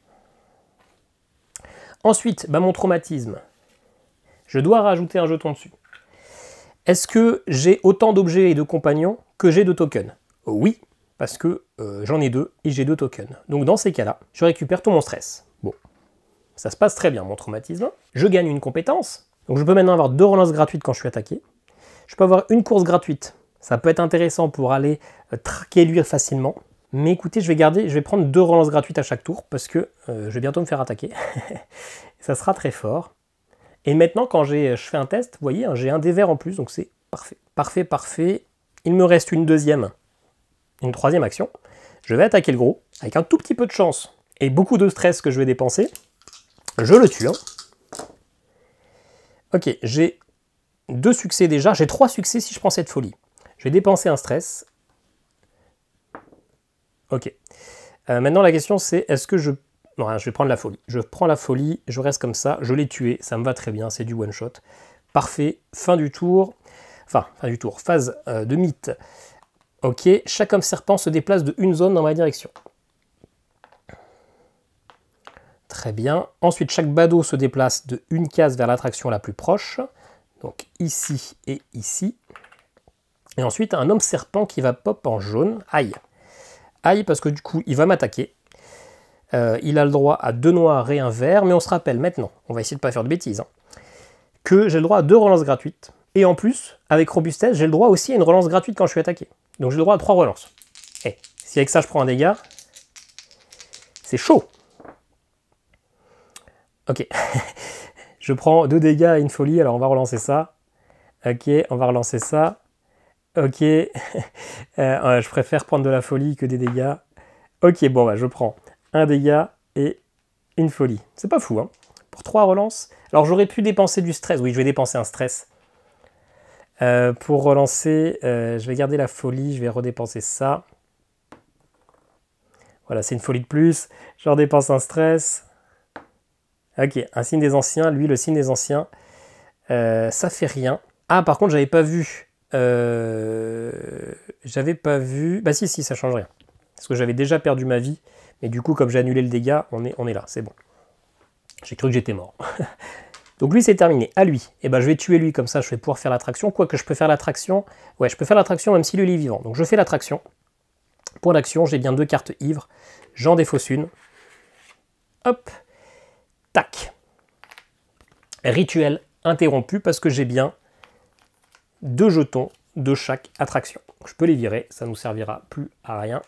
A: Ensuite, bah, mon traumatisme. Je dois rajouter un jeton dessus. Est-ce que j'ai autant d'objets et de compagnons que j'ai de tokens? Oui, parce que j'en ai 2 et j'ai 2 tokens. Donc dans ces cas-là, je récupère tout mon stress. Bon, ça se passe très bien mon traumatisme. Je gagne une compétence. Donc je peux maintenant avoir 2 relances gratuites quand je suis attaqué. Je peux avoir une course gratuite. Ça peut être intéressant pour aller traquer lui facilement. Mais écoutez, je vais prendre 2 relances gratuites à chaque tour parce que je vais bientôt me faire attaquer. Ça sera très fort. Et maintenant, quand je fais un test, vous voyez, j'ai un dé vert en plus, donc c'est parfait. Parfait, parfait. Il me reste une troisième action. Je vais attaquer le gros, avec un tout petit peu de chance et beaucoup de stress que je vais dépenser. Je le tue. Hein. Ok, j'ai 2 succès déjà. J'ai 3 succès si je prends cette folie. Je vais dépenser un stress. Ok. Maintenant, la question c'est, est-ce que je... Non, je vais prendre la folie. Je prends la folie, je reste comme ça, je l'ai tué, ça me va très bien, c'est du one-shot. Parfait, fin du tour. Enfin, fin du tour, phase de mythe. Ok, chaque homme serpent se déplace de une zone dans ma direction. Très bien. Ensuite, chaque badaud se déplace de une case vers l'attraction la plus proche. Donc ici et ici. Et ensuite, un homme serpent qui va pop en jaune. Aïe. Aïe, parce que du coup, il va m'attaquer. Il a le droit à 2 noirs et un vert, mais on se rappelle maintenant, on va essayer de ne pas faire de bêtises, hein, que j'ai le droit à 2 relances gratuites. Et en plus, avec robustesse, j'ai le droit aussi à une relance gratuite quand je suis attaqué. Donc j'ai le droit à 3 relances. Et si avec ça je prends un dégât, c'est chaud. Ok. Je prends 2 dégâts et une folie, alors on va relancer ça. Ok, on va relancer ça. Ok. Je préfère prendre de la folie que des dégâts. Ok, bon, bah, je prends un dégât et une folie. C'est pas fou, hein. Pour 3 relances. Alors, j'aurais pu dépenser du stress. Oui, je vais dépenser un stress. Pour relancer, je vais garder la folie, je vais redépenser ça. Voilà, c'est une folie de plus. Je redépense un stress. Ok, un signe des anciens. Lui, le signe des anciens, ça fait rien. Ah, par contre, j'avais pas vu. Bah si, ça change rien. Parce que j'avais déjà perdu ma vie. Mais du coup, comme j'ai annulé le dégât, on est là, c'est bon. J'ai cru que j'étais mort. Donc lui, c'est terminé. À lui. Et ben, je vais tuer lui, comme ça, je vais pouvoir faire l'attraction. Quoique, je peux faire l'attraction. Ouais, je peux faire l'attraction même si lui, il est vivant. Donc je fais l'attraction. Pour l'action, j'ai bien 2 cartes ivres. J'en défausse une. Hop. Tac. Rituel interrompu parce que j'ai bien 2 jetons de chaque attraction. Je peux les virer, ça nous servira plus à rien.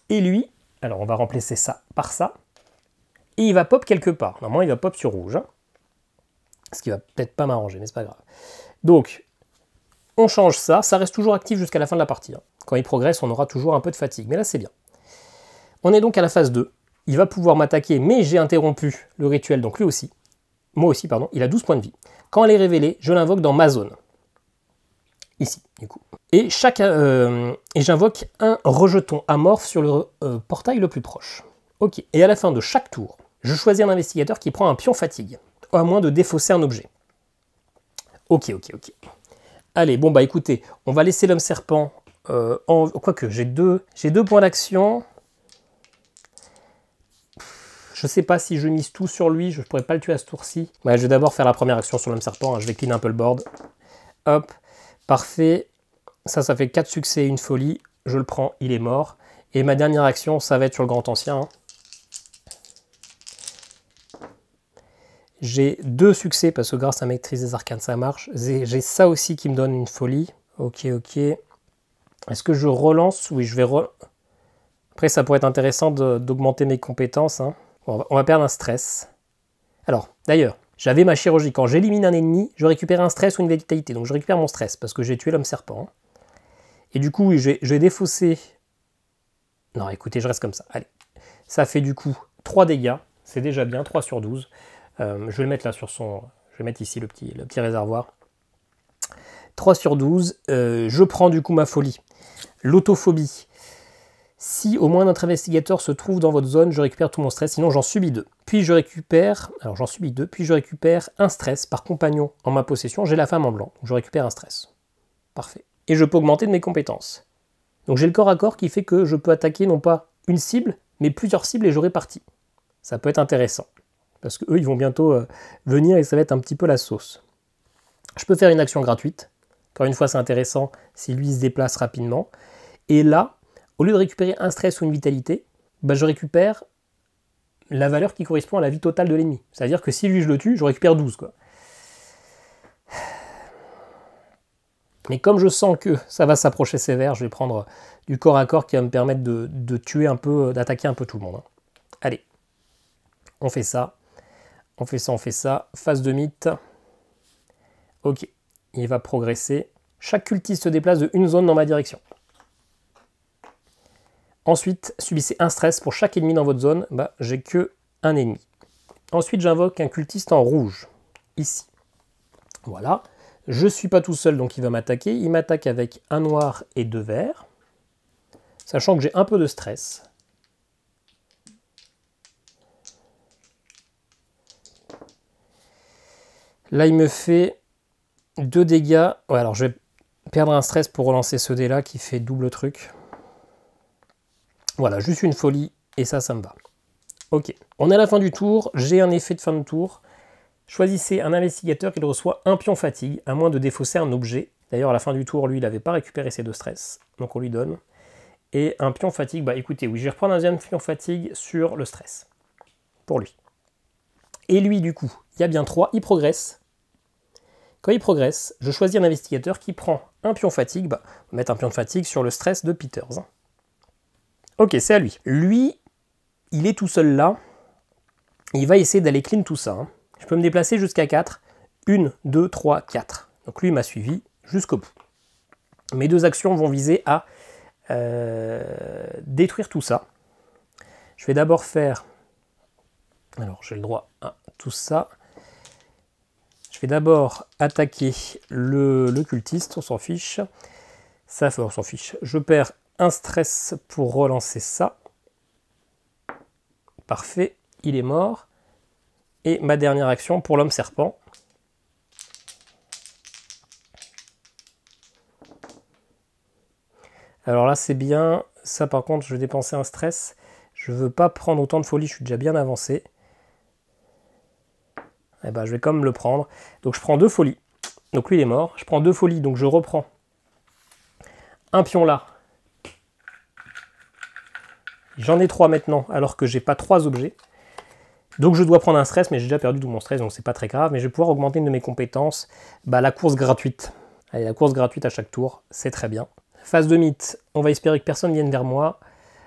A: Et lui, alors on va remplacer ça par ça. Et il va pop quelque part. Normalement, il va pop sur rouge. Ce qui va peut-être pas m'arranger, mais c'est pas grave. Donc, on change ça. Ça reste toujours actif jusqu'à la fin de la partie. Quand il progresse, on aura toujours un peu de fatigue. Mais là, c'est bien. On est donc à la phase 2. Il va pouvoir m'attaquer, mais j'ai interrompu le rituel, donc lui aussi. Moi aussi, pardon. Il a 12 points de vie. Quand elle est révélée, je l'invoque dans ma zone. Ici, du coup. Et j'invoque un rejeton amorphe sur le portail le plus proche. Ok. Et à la fin de chaque tour, je choisis un investigateur qui prend un pion fatigue, à moins de défausser un objet. Ok. Allez, bon bah écoutez, on va laisser l'homme serpent quoique, j'ai deux points d'action. Je sais pas si je mise tout sur lui, je pourrais pas le tuer à ce tour-ci. Ouais, je vais d'abord faire la première action sur l'homme serpent, hein. Je vais clean un peu le board. Hop, parfait. Ça fait 4 succès et une folie. Je le prends, il est mort. Et ma dernière action, ça va être sur le grand ancien. Hein. J'ai 2 succès parce que grâce à Maîtrise des Arcanes, ça marche. J'ai ça aussi qui me donne une folie. Ok. Est-ce que je relance? Oui, je vais Après, ça pourrait être intéressant d'augmenter mes compétences. Hein. Bon, on va perdre un stress. Alors, d'ailleurs, j'avais ma chirurgie. Quand j'élimine un ennemi, je récupère un stress ou une vitalité. Donc je récupère mon stress parce que j'ai tué l'homme serpent. Et du coup, je vais défausser... Non, écoutez, je reste comme ça. Allez. Ça fait du coup 3 dégâts. C'est déjà bien, 3 sur 12. Je vais le mettre là sur son... Je vais mettre ici le petit réservoir. 3 sur 12. Je prends du coup ma folie. L'autophobie. Si au moins notre investigateur se trouve dans votre zone, je récupère tout mon stress, sinon j'en subis 2. Puis je récupère... Alors j'en subis 2, puis je récupère un stress par compagnon en ma possession. J'ai la femme en blanc, donc je récupère un stress. Parfait. Et je peux augmenter de mes compétences. Donc j'ai le corps à corps qui fait que je peux attaquer non pas une cible, mais plusieurs cibles et je répartis. Ça peut être intéressant. Parce qu'eux, ils vont bientôt venir et ça va être un petit peu la sauce. Je peux faire une action gratuite. Encore une fois, c'est intéressant si lui se déplace rapidement. Et là, au lieu de récupérer un stress ou une vitalité, bah, je récupère la valeur qui correspond à la vie totale de l'ennemi. C'est-à-dire que si lui je le tue, je récupère 12, quoi. Mais comme je sens que ça va s'approcher sévère, je vais prendre du corps à corps qui va me permettre de tuer un peu, d'attaquer un peu tout le monde. Hein. Allez, on fait ça. On fait ça. Phase de mythe. Ok, il va progresser. Chaque cultiste se déplace de une zone dans ma direction. Ensuite, subissez un stress pour chaque ennemi dans votre zone. Bah, j'ai que un ennemi. Ensuite, j'invoque un cultiste en rouge. Ici. Voilà. Je ne suis pas tout seul, donc il va m'attaquer. Il m'attaque avec un noir et 2 verts. Sachant que j'ai un peu de stress. Là, il me fait 2 dégâts. Ouais, alors je vais perdre un stress pour relancer ce dé-là qui fait double truc. Voilà, juste une folie, et ça me va. Ok, on est à la fin du tour, j'ai un effet de fin de tour. Choisissez un investigateur qui reçoit un pion fatigue, à moins de défausser un objet. D'ailleurs, à la fin du tour, lui, il n'avait pas récupéré ses 2 stress, donc on lui donne. Et un pion fatigue, bah écoutez, oui, je vais reprendre un deuxième pion fatigue sur le stress, pour lui. Et lui, du coup, il y a bien 3, il progresse. Quand il progresse, je choisis un investigateur qui prend un pion fatigue, bah, on va mettre un pion de fatigue sur le stress de Peters. Ok, c'est à lui. Lui, il est tout seul là. Il va essayer d'aller clean tout ça. Hein. Je peux me déplacer jusqu'à 4. 1, 2, 3, 4. Donc lui, il m'a suivi jusqu'au bout. Mes 2 actions vont viser à détruire tout ça. Je vais d'abord faire... Alors, j'ai le droit à tout ça. Je Je vais d'abord attaquer le cultiste, on s'en fiche. Ça, on s'en fiche. Je perds un stress pour relancer ça. Parfait, il est mort. Et ma dernière action pour l'homme serpent. Alors là, c'est bien. Ça, par contre, je vais dépenser un stress. Je veux pas prendre autant de folie, je suis déjà bien avancé. Eh ben, je vais quand même le prendre. Donc je prends 2 folies. Donc lui, il est mort. Je prends 2 folies, donc je reprends un pion là. J'en ai 3 maintenant, alors que j'ai pas 3 objets. Donc je dois prendre un stress, mais j'ai déjà perdu tout mon stress, donc c'est pas très grave. Mais je vais pouvoir augmenter une de mes compétences, la course gratuite. Allez, la course gratuite à chaque tour, c'est très bien. Phase de mythe, on va espérer que personne vienne vers moi.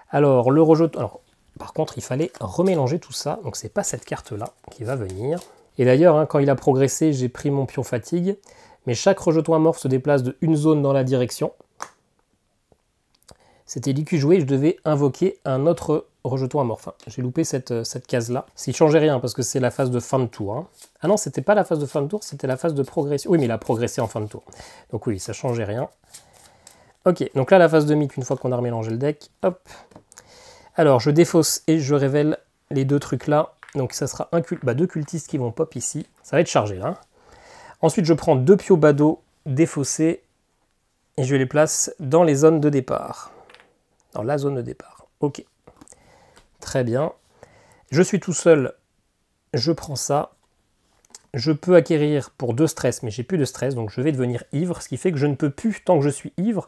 A: Alors, le rejet... Alors, par contre, il fallait remélanger tout ça, donc c'est pas cette carte-là qui va venir. Et d'ailleurs, hein, quand il a progressé, j'ai pris mon pion fatigue, mais chaque rejeton amorphe se déplace de une zone dans la direction. C'était lui qui jouait, je devais invoquer un autre rejeton amorphe. Hein, j'ai loupé cette case-là. Ça ne changeait rien, parce que c'est la phase de fin de tour. Hein. Ah non, c'était pas la phase de fin de tour, c'était la phase de progression. Oui, mais il a progressé en fin de tour. Donc oui, ça changeait rien. Ok, donc là, la phase de mythe, une fois qu'on a remélangé le deck, hop. Alors, je défausse et je révèle les 2 trucs-là. Donc ça sera 2 cultistes qui vont pop ici. Ça va être chargé, là. Ensuite, je prends 2 Pio Bado défaussés et je les place dans les zones de départ. Dans la zone de départ. Ok. Très bien. Je suis tout seul. Je prends ça. Je peux acquérir pour 2 stress, mais j'ai plus de stress, donc je vais devenir ivre, ce qui fait que je ne peux plus, tant que je suis ivre,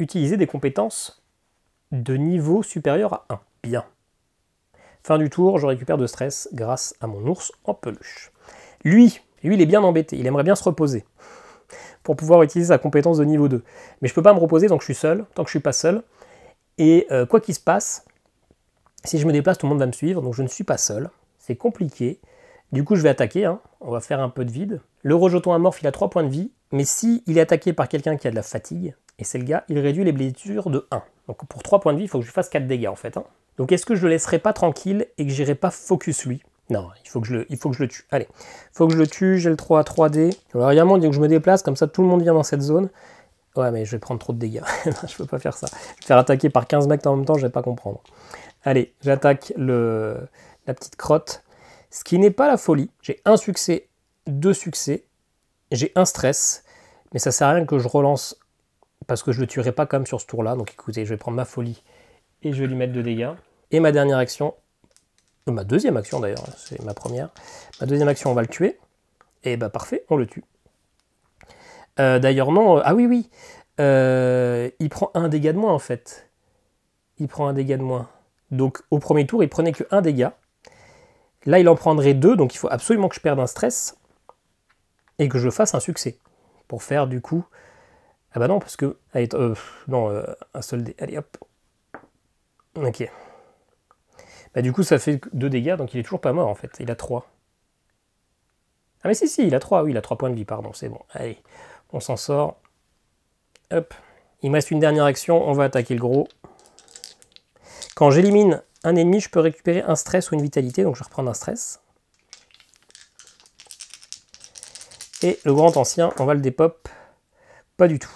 A: utiliser des compétences de niveau supérieur à 1. Bien. Fin du tour, je récupère de stress grâce à mon ours en peluche. Lui, il est bien embêté, il aimerait bien se reposer pour pouvoir utiliser sa compétence de niveau 2. Mais je ne peux pas me reposer tant que je suis seul, tant que je ne suis pas seul. Et quoi qu'il se passe, si je me déplace, tout le monde va me suivre, donc je ne suis pas seul. C'est compliqué. Du coup, je vais attaquer, hein. On va faire un peu de vide. Le rejeton amorphe, il a 3 points de vie, mais s'il est attaqué par quelqu'un qui a de la fatigue, et c'est le gars, il réduit les blessures de 1. Donc pour 3 points de vie, il faut que je fasse 4 dégâts en fait. Hein. Donc est-ce que je le laisserai pas tranquille et que j'irai pas focus lui? Non, il faut que je le tue. Allez, il faut que je le tue, j'ai le 3 à 3D. Alors évidemment, il dit que je me déplace, comme ça tout le monde vient dans cette zone. Ouais, mais je vais prendre trop de dégâts. Je peux pas faire ça. Je vais me faire attaquer par 15 mecs en même temps, je vais pas comprendre. Allez, j'attaque la petite crotte. Ce qui n'est pas la folie. J'ai 1 succès, 2 succès. J'ai 1 stress. Mais ça sert à rien que je relance parce que je le tuerai pas quand même sur ce tour-là. Donc écoutez, je vais prendre ma folie et je vais lui mettre 2 dégâts. Et ma dernière action, ma deuxième action d'ailleurs, c'est ma première. Ma deuxième action, on va le tuer. Et bah parfait, on le tue. D'ailleurs non, ah oui, il prend 1 dégât de moins en fait. Il prend 1 dégât de moins. Donc au premier tour, il prenait que 1 dégât. Là, il en prendrait 2, donc il faut absolument que je perde un stress et que je fasse un succès. Pour faire du coup... Ah bah non, parce que... Allez, un seul dé. Allez, hop. Ok. Bah du coup, ça fait 2 dégâts, donc il est toujours pas mort en fait. Il a 3. Ah mais si, il a 3. Oui, il a 3 points de vie, pardon, c'est bon. Allez, on s'en sort. Hop. Il me reste une dernière action, on va attaquer le gros. Quand j'élimine un ennemi, je peux récupérer un stress ou une vitalité, donc je vais reprendre un stress. Et le grand ancien, on va le dépop. Pas du tout.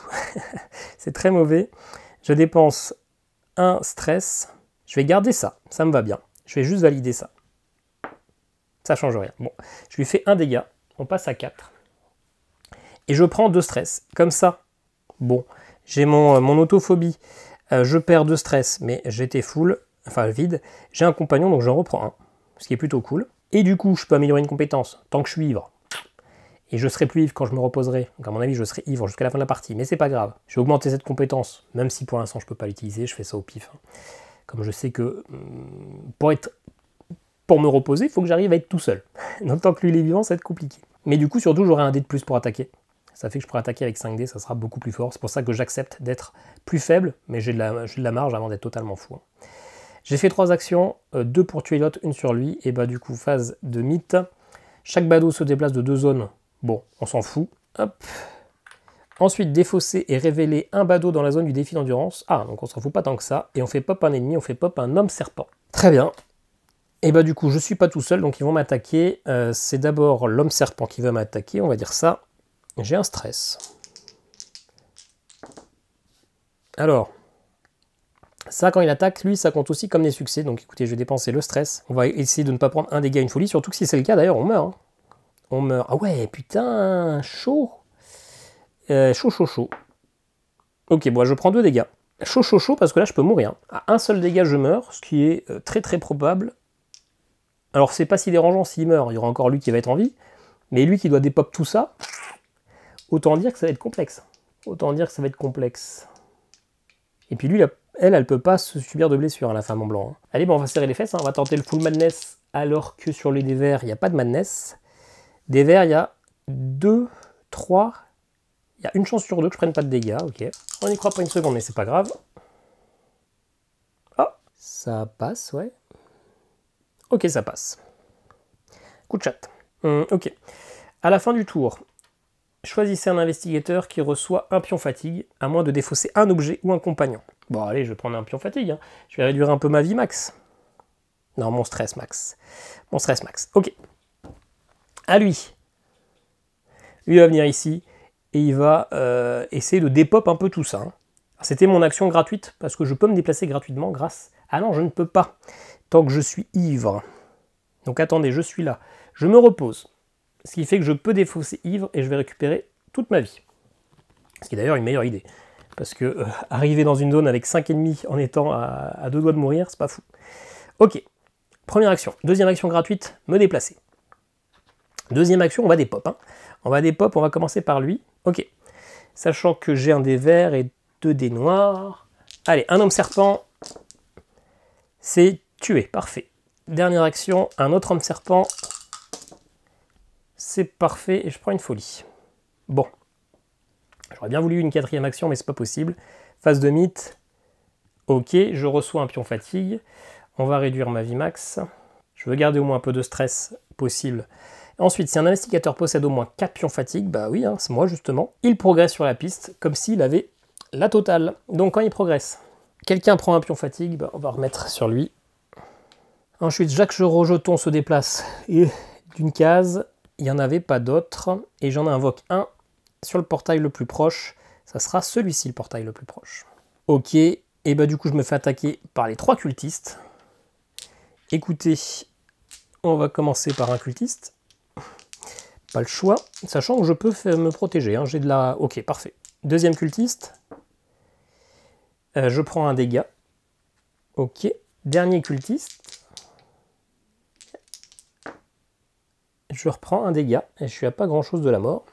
A: C'est très mauvais. Je dépense un stress. Je vais garder ça, ça me va bien. Je vais juste valider ça. Ça change rien. Bon, je lui fais 1 dégât. On passe à 4. Et je prends 2 stress. Comme ça, bon, j'ai mon autophobie. Je perds 2 stress, mais j'étais full. Enfin vide, j'ai un compagnon, donc j'en reprends 1, ce qui est plutôt cool. Et du coup, je peux améliorer une compétence, tant que je suis ivre. Et je serai plus ivre quand je me reposerai, donc à mon avis, je serai ivre jusqu'à la fin de la partie, mais c'est pas grave. Je vais augmenter cette compétence, même si pour l'instant, je peux pas l'utiliser, je fais ça au pif. Hein. Comme je sais que pour me reposer, il faut que j'arrive à être tout seul. Donc tant que lui, il est vivant, ça va être compliqué. Mais du coup, surtout, j'aurai un dé de plus pour attaquer. Ça fait que je pourrai attaquer avec 5 dés, ça sera beaucoup plus fort. C'est pour ça que j'accepte d'être plus faible, mais j'ai de la marge avant d'être totalement fou. Hein. J'ai fait 3 actions, 2 pour tuer l'autre, 1 sur lui, et bah du coup, phase de mythe. Chaque badaud se déplace de 2 zones, bon, on s'en fout. Hop. Ensuite, défausser et révéler un badaud dans la zone du défi d'endurance. Ah, donc on s'en fout pas tant que ça, et on fait pop un ennemi, on fait pop un homme serpent. Très bien. Et bah du coup, je suis pas tout seul, donc ils vont m'attaquer. C'est d'abord l'homme serpent qui va m'attaquer, on va dire ça. J'ai un stress. Alors, ça quand il attaque, lui, ça compte aussi comme des succès. Donc écoutez, je vais dépenser le stress. On va essayer de ne pas prendre un dégât, une folie, surtout que si c'est le cas, d'ailleurs, on meurt. Hein. On meurt. Ah ouais, putain, chaud. Chaud. Ok, bon, je prends 2 dégâts. Chaud, parce que là, je peux mourir. À un seul dégât, je meurs, ce qui est très probable. Alors, c'est pas si dérangeant s'il meurt, il y aura encore lui qui va être en vie. Mais lui qui doit dépop tout ça, autant dire que ça va être complexe. Et puis lui, elle peut pas se subir de blessure, hein, la femme en blanc. Hein. Allez, bon, on va serrer les fesses, hein. On va tenter le full madness, alors que sur les dés verts, il n'y a pas de madness. Des verts, il y a 2, 3... Il y a une chance sur 2 que je prenne pas de dégâts, ok. On n'y croit pas une seconde, mais c'est pas grave. Oh, ça passe, ouais. Ok, ça passe. Coup de chat. Ok. À la fin du tour, choisissez un investigateur qui reçoit un pion fatigue, à moins de défausser un objet ou un compagnon. Bon, allez, je vais prendre un pion fatigue. Hein. Je vais réduire un peu ma vie max. Non, mon stress max. Ok. À lui. Lui va venir ici. Et il va essayer de dépop un peu tout ça. Hein. C'était mon action gratuite, parce que je peux me déplacer gratuitement grâce... Ah non, je ne peux pas, tant que je suis ivre. Donc attendez, je suis là. Je me repose. Ce qui fait que je peux défausser ivre et je vais récupérer toute ma vie. Ce qui est d'ailleurs une meilleure idée. Parce que arriver dans une zone avec 5 ennemis en étant à 2 doigts de mourir, c'est pas fou. Ok, première action. Deuxième action gratuite, me déplacer. Deuxième action, on va dépop. Hein. On va commencer par lui. Ok. Sachant que j'ai un dé vert et 2 dés noirs. Allez, un homme serpent. C'est tué, parfait. Dernière action, un autre homme serpent. C'est parfait et je prends une folie. Bon. J'aurais bien voulu une 4e action, mais c'est pas possible. Phase de mythe. Ok, je reçois un pion fatigue. On va réduire ma vie max. Je veux garder au moins un peu de stress possible. Ensuite, si un investigateur possède au moins 4 pions fatigue, bah oui, hein, c'est moi justement, il progresse sur la piste comme s'il avait la totale. Donc quand il progresse, quelqu'un prend un pion fatigue, bah, on va remettre sur lui. Ensuite, Jacques Rejeton se déplace et d'une case, il n'y en avait pas d'autre, et j'en invoque un sur le portail le plus proche. Ça sera celui-ci le portail le plus proche. Ok, et bah du coup je me fais attaquer par les 3 cultistes. Écoutez, on va commencer par un cultiste. Pas le choix, sachant que je peux me protéger. Hein. J'ai de la... Ok, parfait. Deuxième cultiste. Je prends un dégât. Ok. Dernier cultiste. Je reprends un dégât. Et je suis à pas grand chose de la mort.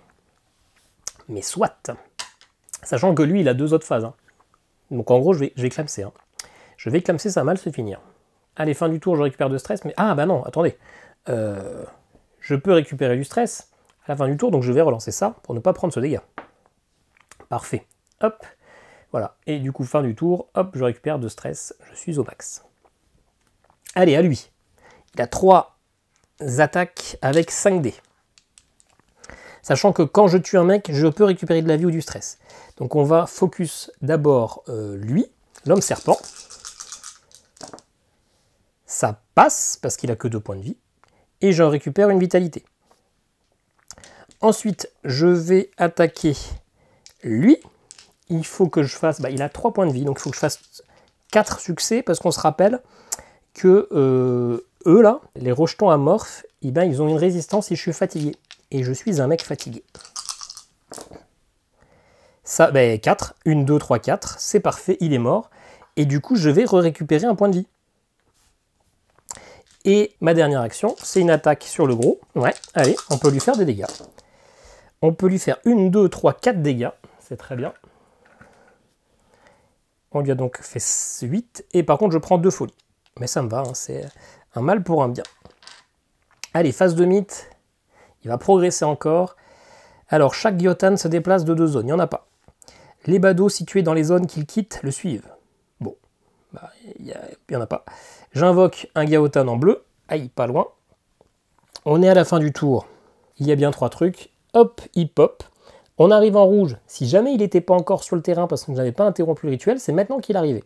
A: Mais soit. Sachant que lui, il a 2 autres phases. Hein. Donc en gros, je vais clamser. Hein. Je vais clamser, ça va mal se finir. Allez, fin du tour, je récupère de stress. Mais ah, bah non, attendez. Je peux récupérer du stress à la fin du tour, donc je vais relancer ça pour ne pas prendre ce dégât. Parfait. Hop. Voilà. Et du coup, fin du tour, hop, je récupère de stress. Je suis au max. Allez, à lui. Il a 3 attaques avec 5 dés. Sachant que quand je tue un mec, je peux récupérer de la vie ou du stress. Donc on va focus d'abord lui, l'homme serpent. Ça passe, parce qu'il a que 2 points de vie. Et j'en récupère une vitalité. Ensuite, je vais attaquer lui. Il faut que je fasse... Bah, il a 3 points de vie, donc il faut que je fasse 4 succès, parce qu'on se rappelle que eux, là, les rejetons amorphes, eh ben, ils ont une résistance si je suis fatigué. Et je suis un mec fatigué. Ça, bah, 4. 1, 2, 3, 4. C'est parfait, il est mort. Et du coup, je vais récupérer un point de vie. Et ma dernière action, c'est une attaque sur le gros. Ouais, allez, on peut lui faire des dégâts. On peut lui faire 1, 2, 3, 4 dégâts. C'est très bien. On lui a donc fait 8. Et par contre, je prends 2 folies. Mais ça me va, hein, c'est un mal pour un bien. Allez, phase de mythe. Il va progresser encore. Alors, chaque Gyotan se déplace de 2 zones. Il n'y en a pas. Les badauds situés dans les zones qu'il quitte le suivent. Bon, bah, il n'y en a pas. J'invoque un Gyaotan en bleu. Aïe, pas loin. On est à la fin du tour. Il y a bien 3 trucs. Hop, il pop. On arrive en rouge. Si jamais il n'était pas encore sur le terrain parce que je n'avais pas interrompu le rituel, c'est maintenant qu'il arrivait.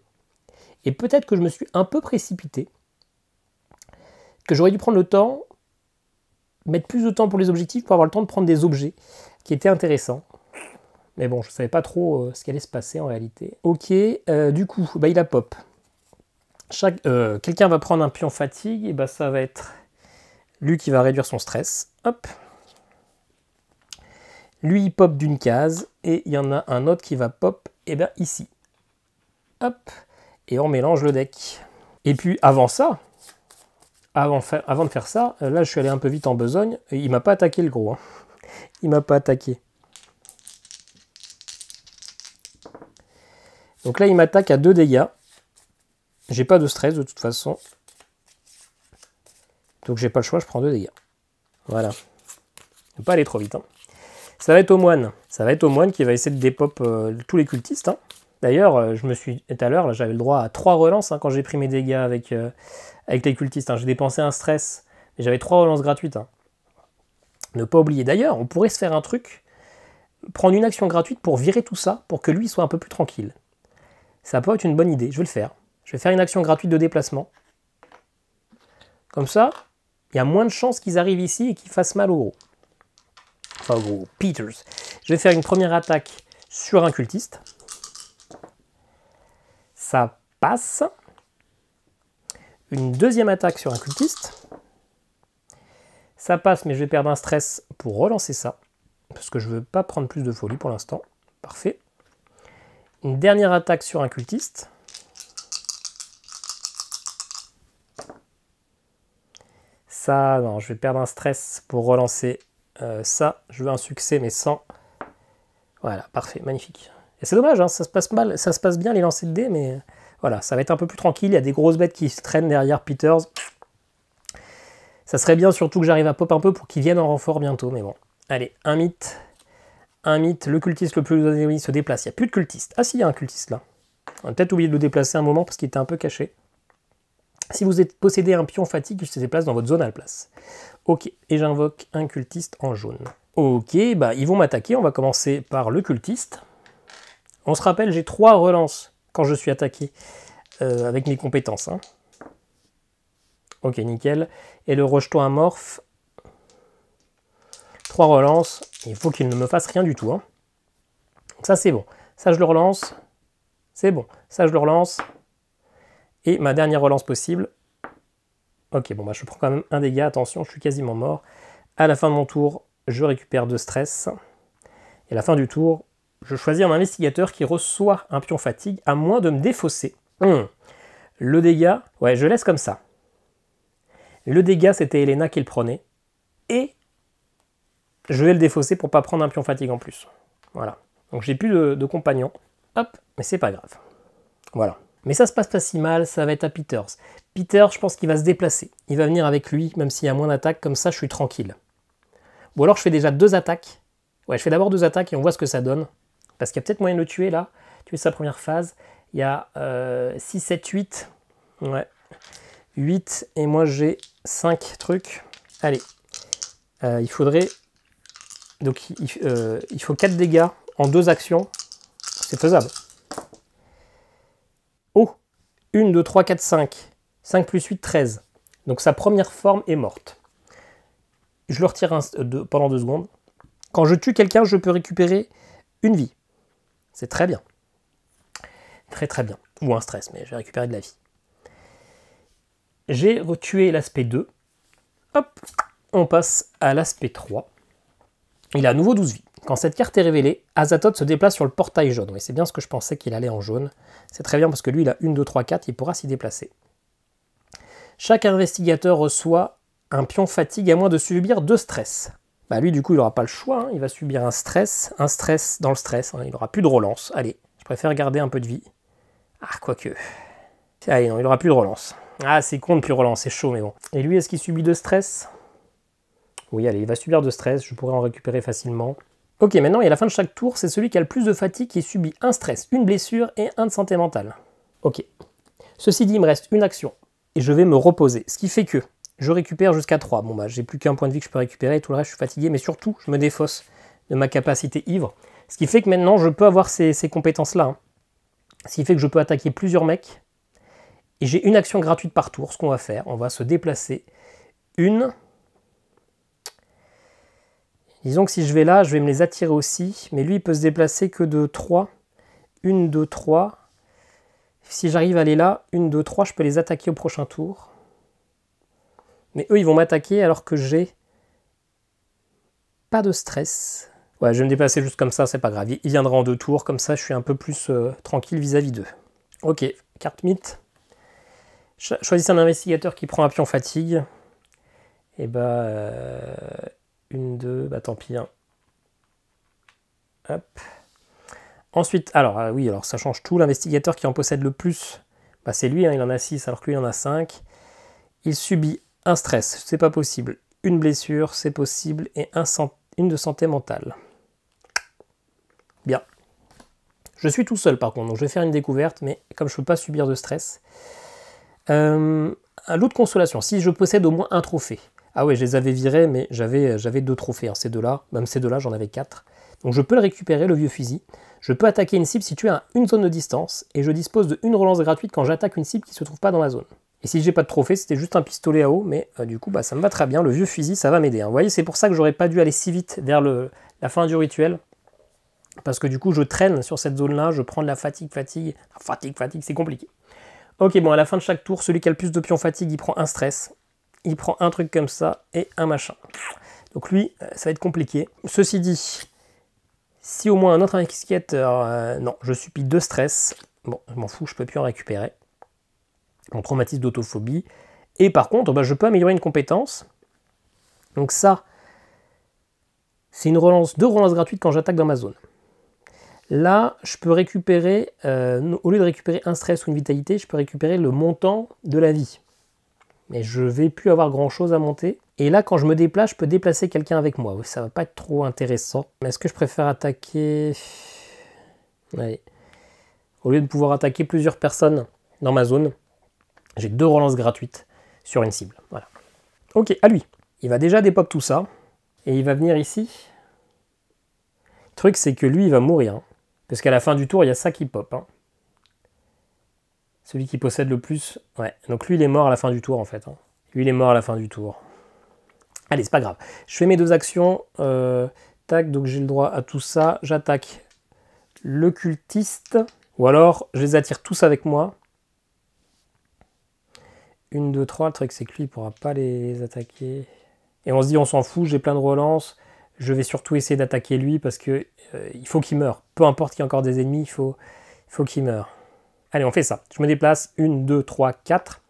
A: Et peut-être que je me suis un peu précipité que j'aurais dû prendre le temps, mettre plus de temps pour les objectifs, pour avoir le temps de prendre des objets qui étaient intéressants. Mais bon, je ne savais pas trop ce qui allait se passer en réalité. Ok, du coup, bah, il a pop. Quelqu'un va prendre un pion fatigue, et bah, ça va être lui qui va réduire son stress. Hop. Lui, il pop d'une case, et il y en a un autre qui va pop, et ben ici. Hop. Et on mélange le deck. Et puis, avant ça, avant de faire ça, là, je suis allé un peu vite en besogne, et il m'a pas attaqué le gros. Hein. Il m'a pas attaqué. Donc là, il m'attaque à 2 dégâts. J'ai pas de stress de toute façon. Donc j'ai pas le choix, je prends 2 dégâts. Voilà. Faut pas aller trop vite. Hein. Ça va être au moine. Ça va être au moine qui va essayer de dépop tous les cultistes. Hein. D'ailleurs, je me suis tout à l'heure, j'avais le droit à 3 relances quand j'ai pris mes dégâts avec les cultistes. Hein. J'ai dépensé un stress, mais j'avais 3 relances gratuites. Hein. Ne pas oublier. D'ailleurs, on pourrait se faire un truc, prendre une action gratuite pour virer tout ça, pour que lui soit un peu plus tranquille. Ça peut être une bonne idée, je vais le faire. Je vais faire une action gratuite de déplacement. Comme ça, il y a moins de chances qu'ils arrivent ici et qu'ils fassent mal au gros. Enfin au gros, Peters. Je vais faire une première attaque sur un cultiste. Ça passe. Une deuxième attaque sur un cultiste. Ça passe, mais je vais perdre un stress pour relancer ça. Parce que je ne veux pas prendre plus de folie pour l'instant. Parfait. Une dernière attaque sur un cultiste. Ça, non, je vais perdre un stress pour relancer ça. Je veux un succès, mais sans. Voilà, parfait, magnifique. Et c'est dommage, hein, ça se passe mal, ça se passe bien les lancers de dés, mais voilà, ça va être un peu plus tranquille. Il y a des grosses bêtes qui se traînent derrière Peters. Ça serait bien surtout que j'arrive à pop un peu pour qu'ils viennent en renfort bientôt, mais bon. Allez, un mythe. Un mythe, le cultiste le plus éloigné se déplace. Il n'y a plus de cultiste. Ah si, il y a un cultiste là. On a peut-être oublié de le déplacer un moment parce qu'il était un peu caché. Si vous possédez un pion fatigue, il se déplace dans votre zone à la place. Ok, et j'invoque un cultiste en jaune. Ok, bah ils vont m'attaquer. On va commencer par le cultiste. On se rappelle, j'ai 3 relances quand je suis attaqué avec mes compétences. Hein. Ok, nickel. Et le rejeton amorphe. 3 relances. Il faut qu'il ne me fasse rien du tout. Hein. Donc ça, c'est bon. Ça, je le relance. C'est bon. Ça, je le relance. Et ma dernière relance possible. Ok, bon, bah, je prends quand même un dégât. Attention, je suis quasiment mort. À la fin de mon tour, je récupère 2 stress. Et à la fin du tour, je choisis un investigateur qui reçoit un pion fatigue, à moins de me défausser. Le dégât, ouais, je laisse comme ça. Le dégât, c'était Elena qui le prenait. Et je vais le défausser pour pas prendre un pion fatigue en plus. Voilà. Donc j'ai plus de compagnon. Hop, mais c'est pas grave. Voilà. Mais ça se passe pas si mal, ça va être à Peters. Peters, je pense qu'il va se déplacer. Il va venir avec lui, même s'il y a moins d'attaques, comme ça je suis tranquille. Ou alors je fais déjà 2 attaques. Ouais, je fais d'abord 2 attaques et on voit ce que ça donne. Parce qu'il y a peut-être moyen de le tuer là. Tuer sa première phase. Il y a 6, 7, 8. Ouais. 8 et moi j'ai 5 trucs. Allez. Il faudrait... Donc il faut 4 dégâts en 2 actions. C'est faisable. Oh, 1, 2, 3, 4, 5. 5 plus 8, 13. Donc sa première forme est morte. Je le retire pendant 2 secondes. Quand je tue quelqu'un, je peux récupérer une vie. C'est très bien. Très très bien. Ou un stress, mais je vais récupérer de la vie. J'ai retué l'aspect 2. Hop, on passe à l'aspect 3. Il a à nouveau 12 vies. Quand cette carte est révélée, Azathoth se déplace sur le portail jaune. Oui, c'est bien ce que je pensais qu'il allait en jaune. C'est très bien parce que lui, il a 1, 2, 3, 4, il pourra s'y déplacer. Chaque investigateur reçoit un pion fatigue à moins de subir 2 stress. Bah lui, du coup, il n'aura pas le choix. Hein. Il va subir un stress dans le stress. Hein. Il n'aura plus de relance. Allez, je préfère garder un peu de vie. Ah, quoique. Allez, non, il n'aura plus de relance. Ah, c'est con de plus relance, c'est chaud, mais bon. Et lui, est-ce qu'il subit de stress? Oui, allez, il va subir de stress. Je pourrais en récupérer facilement. Ok, maintenant, et à la fin de chaque tour, c'est celui qui a le plus de fatigue qui subit un stress, une blessure et un de santé mentale. Ok. Ceci dit, il me reste une action. Et je vais me reposer. Ce qui fait que je récupère jusqu'à 3. Bon, bah, j'ai plus qu'un point de vie que je peux récupérer. Tout le reste, je suis fatigué. Mais surtout, je me défausse de ma capacité ivre. Ce qui fait que maintenant, je peux avoir ces compétences-là. Hein. Ce qui fait que je peux attaquer plusieurs mecs. Et j'ai une action gratuite par tour. Ce qu'on va faire, on va se déplacer une. Disons que si je vais là, je vais me les attirer aussi. Mais lui, il peut se déplacer que de 3. 1, 2, 3. Si j'arrive à aller là, 1, 2, 3, je peux les attaquer au prochain tour. Mais eux, ils vont m'attaquer alors que j'ai pas de stress. Ouais, je vais me déplacer juste comme ça, c'est pas grave. Il viendra en 2 tours, comme ça je suis un peu plus tranquille vis-à-vis d'eux. Ok, carte mythe. Choisissez un investigateur qui prend un pion fatigue. Et bah... 1, 2, bah tant pis. Hein. Hop. Ensuite, alors oui, alors ça change tout. L'investigateur qui en possède le plus, bah c'est lui, hein, il en a 6 alors que lui il en a 5. Il subit un stress, c'est pas possible. Une blessure, c'est possible. Et une de santé mentale. Bien. Je suis tout seul par contre, donc je vais faire une découverte, mais comme je ne peux pas subir de stress. Un lot de consolation, si je possède au moins un trophée. Ah ouais, je les avais virés, mais j'avais 2 trophées, hein, ces deux-là. Même ces deux-là, j'en avais 4. Donc je peux le récupérer, le vieux fusil. Je peux attaquer une cible située à une zone de distance, et je dispose de une relance gratuite quand j'attaque une cible qui ne se trouve pas dans ma zone. Et si j'ai pas de trophée, c'était juste un pistolet à eau, mais du coup, bah, ça me va très bien. Le vieux fusil, ça va m'aider. Hein. Vous voyez, c'est pour ça que j'aurais pas dû aller si vite vers la fin du rituel. Parce que du coup, je traîne sur cette zone-là, je prends de la fatigue, c'est compliqué. Ok, bon, à la fin de chaque tour, celui qui a le plus de pions fatigue, il prend un stress. Il prend un truc comme ça et un machin. Donc lui, ça va être compliqué. Ceci dit, si au moins un autre investigateur... non, je subis 2 stress. Bon, je m'en fous, je peux plus en récupérer. Mon traumatisme d'autophobie. Et par contre, bah, je peux améliorer une compétence. Donc ça, c'est 2 relances gratuites quand j'attaque dans ma zone. Là, je peux récupérer, au lieu de récupérer un stress ou une vitalité, je peux récupérer le montant de la vie. Mais je vais plus avoir grand chose à monter. Et là, quand je me déplace, je peux déplacer quelqu'un avec moi. Ça va pas être trop intéressant. Mais est-ce que je préfère attaquer... Allez. Au lieu de pouvoir attaquer plusieurs personnes dans ma zone, j'ai 2 relances gratuites sur une cible. Voilà. Ok, à lui. Il va déjà dépop tout ça. Et il va venir ici. Le truc, c'est que lui, il va mourir. Hein. Parce qu'à la fin du tour, il y a ça qui pop. Hein. Celui qui possède le plus... Ouais, donc lui, il est mort à la fin du tour, en fait. Hein. Lui, il est mort à la fin du tour. Allez, c'est pas grave. Je fais mes 2 actions. Tac, donc j'ai le droit à tout ça. J'attaque le cultiste. Ou alors, je les attire tous avec moi. 1, 2, 3. Le truc, c'est que lui, il pourra pas les attaquer. Et on se dit, on s'en fout, j'ai plein de relances. Je vais surtout essayer d'attaquer lui parce que il faut qu'il meure. Peu importe qu'il y ait encore des ennemis, il faut qu'il meure. Allez, on fait ça. Je me déplace. 1, 2, 3, 4.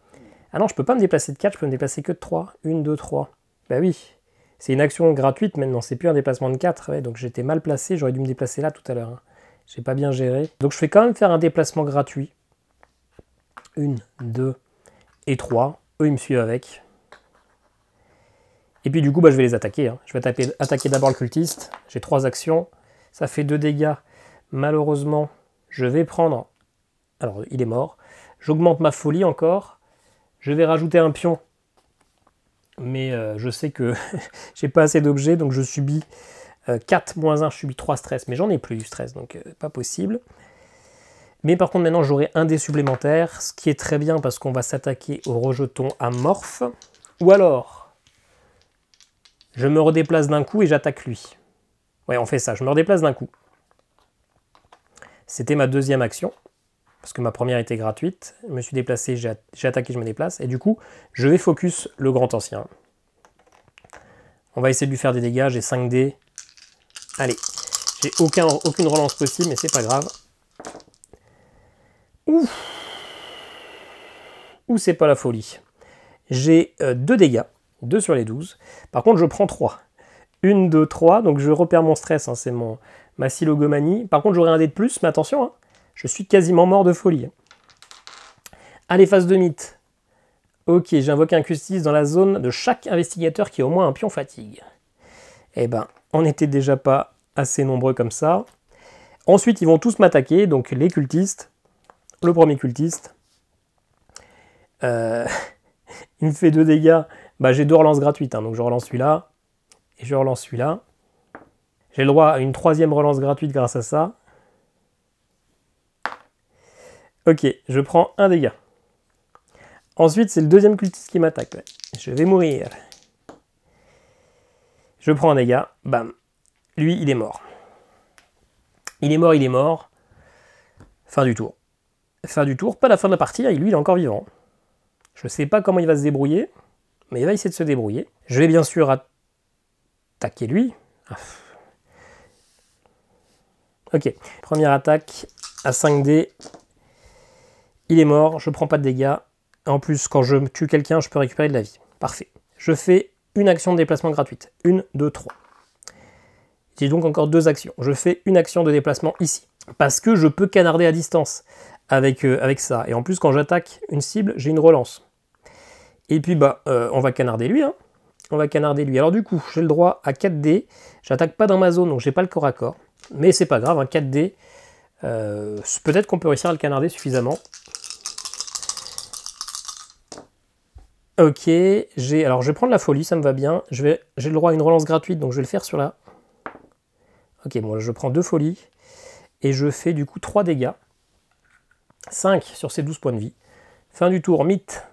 A: Ah non, je peux pas me déplacer de 4, je peux me déplacer que de 3. 1, 2, 3. Bah oui. C'est une action gratuite maintenant, c'est plus un déplacement de 4. Ouais, donc j'étais mal placé, j'aurais dû me déplacer là tout à l'heure. Hein. J'ai pas bien géré. Donc je vais quand même faire un déplacement gratuit. 1, 2 et 3. Eux, ils me suivent avec. Et puis du coup, bah, je vais les attaquer. Hein. Je vais attaquer d'abord le cultiste. J'ai 3 actions. Ça fait 2 dégâts. Malheureusement, je vais prendre... Alors, il est mort. J'augmente ma folie encore. Je vais rajouter un pion. Mais je sais que j'ai pas assez d'objets, donc je subis 4 moins 1, je subis 3 stress. Mais j'en ai plus du stress, donc pas possible. Mais par contre, maintenant, j'aurai un dé supplémentaire, ce qui est très bien parce qu'on va s'attaquer au rejeton amorphe. Ou alors, je me redéplace d'un coup et j'attaque lui. Ouais, on fait ça, je me redéplace d'un coup. C'était ma 2e action. Parce que ma première était gratuite, je me suis déplacé, j'ai attaqué, je me déplace, et du coup, je vais focus le grand ancien. On va essayer de lui faire des dégâts, j'ai 5 dés. Allez, j'ai aucune relance possible, mais c'est pas grave. Ouf. Ou c'est pas la folie. J'ai 2 dégâts, 2 sur les 12. Par contre, je prends 3. 1, 2, 3, donc je repère mon stress, hein, c'est ma silogomanie. Par contre, j'aurai un dé de plus, mais attention, hein. Je suis quasiment mort de folie. Allez, phase de mythe. Ok, j'ai invoqué un cultiste dans la zone de chaque investigateur qui a au moins un pion fatigue. Eh ben, on n'était déjà pas assez nombreux comme ça. Ensuite, ils vont tous m'attaquer, donc les cultistes. Le premier cultiste. Il me fait 2 dégâts. Bah, j'ai 2 relances gratuites, hein, donc je relance celui-là. Et je relance celui-là. J'ai le droit à une 3e relance gratuite grâce à ça. Ok, je prends un dégât. Ensuite, c'est le 2e cultiste qui m'attaque. Ouais. Je vais mourir. Je prends un dégât, bam. Lui, il est mort. Il est mort, il est mort. Fin du tour. Fin du tour, pas la fin de la partie, lui, il est encore vivant. Je sais pas comment il va se débrouiller, mais il va essayer de se débrouiller. Je vais bien sûr attaquer lui. Ok, première attaque à 5D. Il est mort, je prends pas de dégâts. En plus, quand je tue quelqu'un, je peux récupérer de la vie. Parfait. Je fais une action de déplacement gratuite. 1, 2, 3. J'ai donc encore 2 actions. Je fais une action de déplacement ici. Parce que je peux canarder à distance avec ça. Et en plus, quand j'attaque une cible, j'ai une relance. Et puis, on va canarder lui. Hein. On va canarder lui. Alors du coup, j'ai le droit à 4D. J'attaque pas dans ma zone, donc j'ai pas le corps à corps. Mais c'est pas grave, un 4D. Peut-être qu'on peut réussir à le canarder suffisamment. Ok, alors je vais prendre la folie, ça me va bien. J'ai le droit à une relance gratuite, donc je vais le faire sur la... Ok, bon, je prends 2 folies. Et je fais du coup 3 dégâts. 5 sur ces 12 points de vie. Fin du tour, mythe.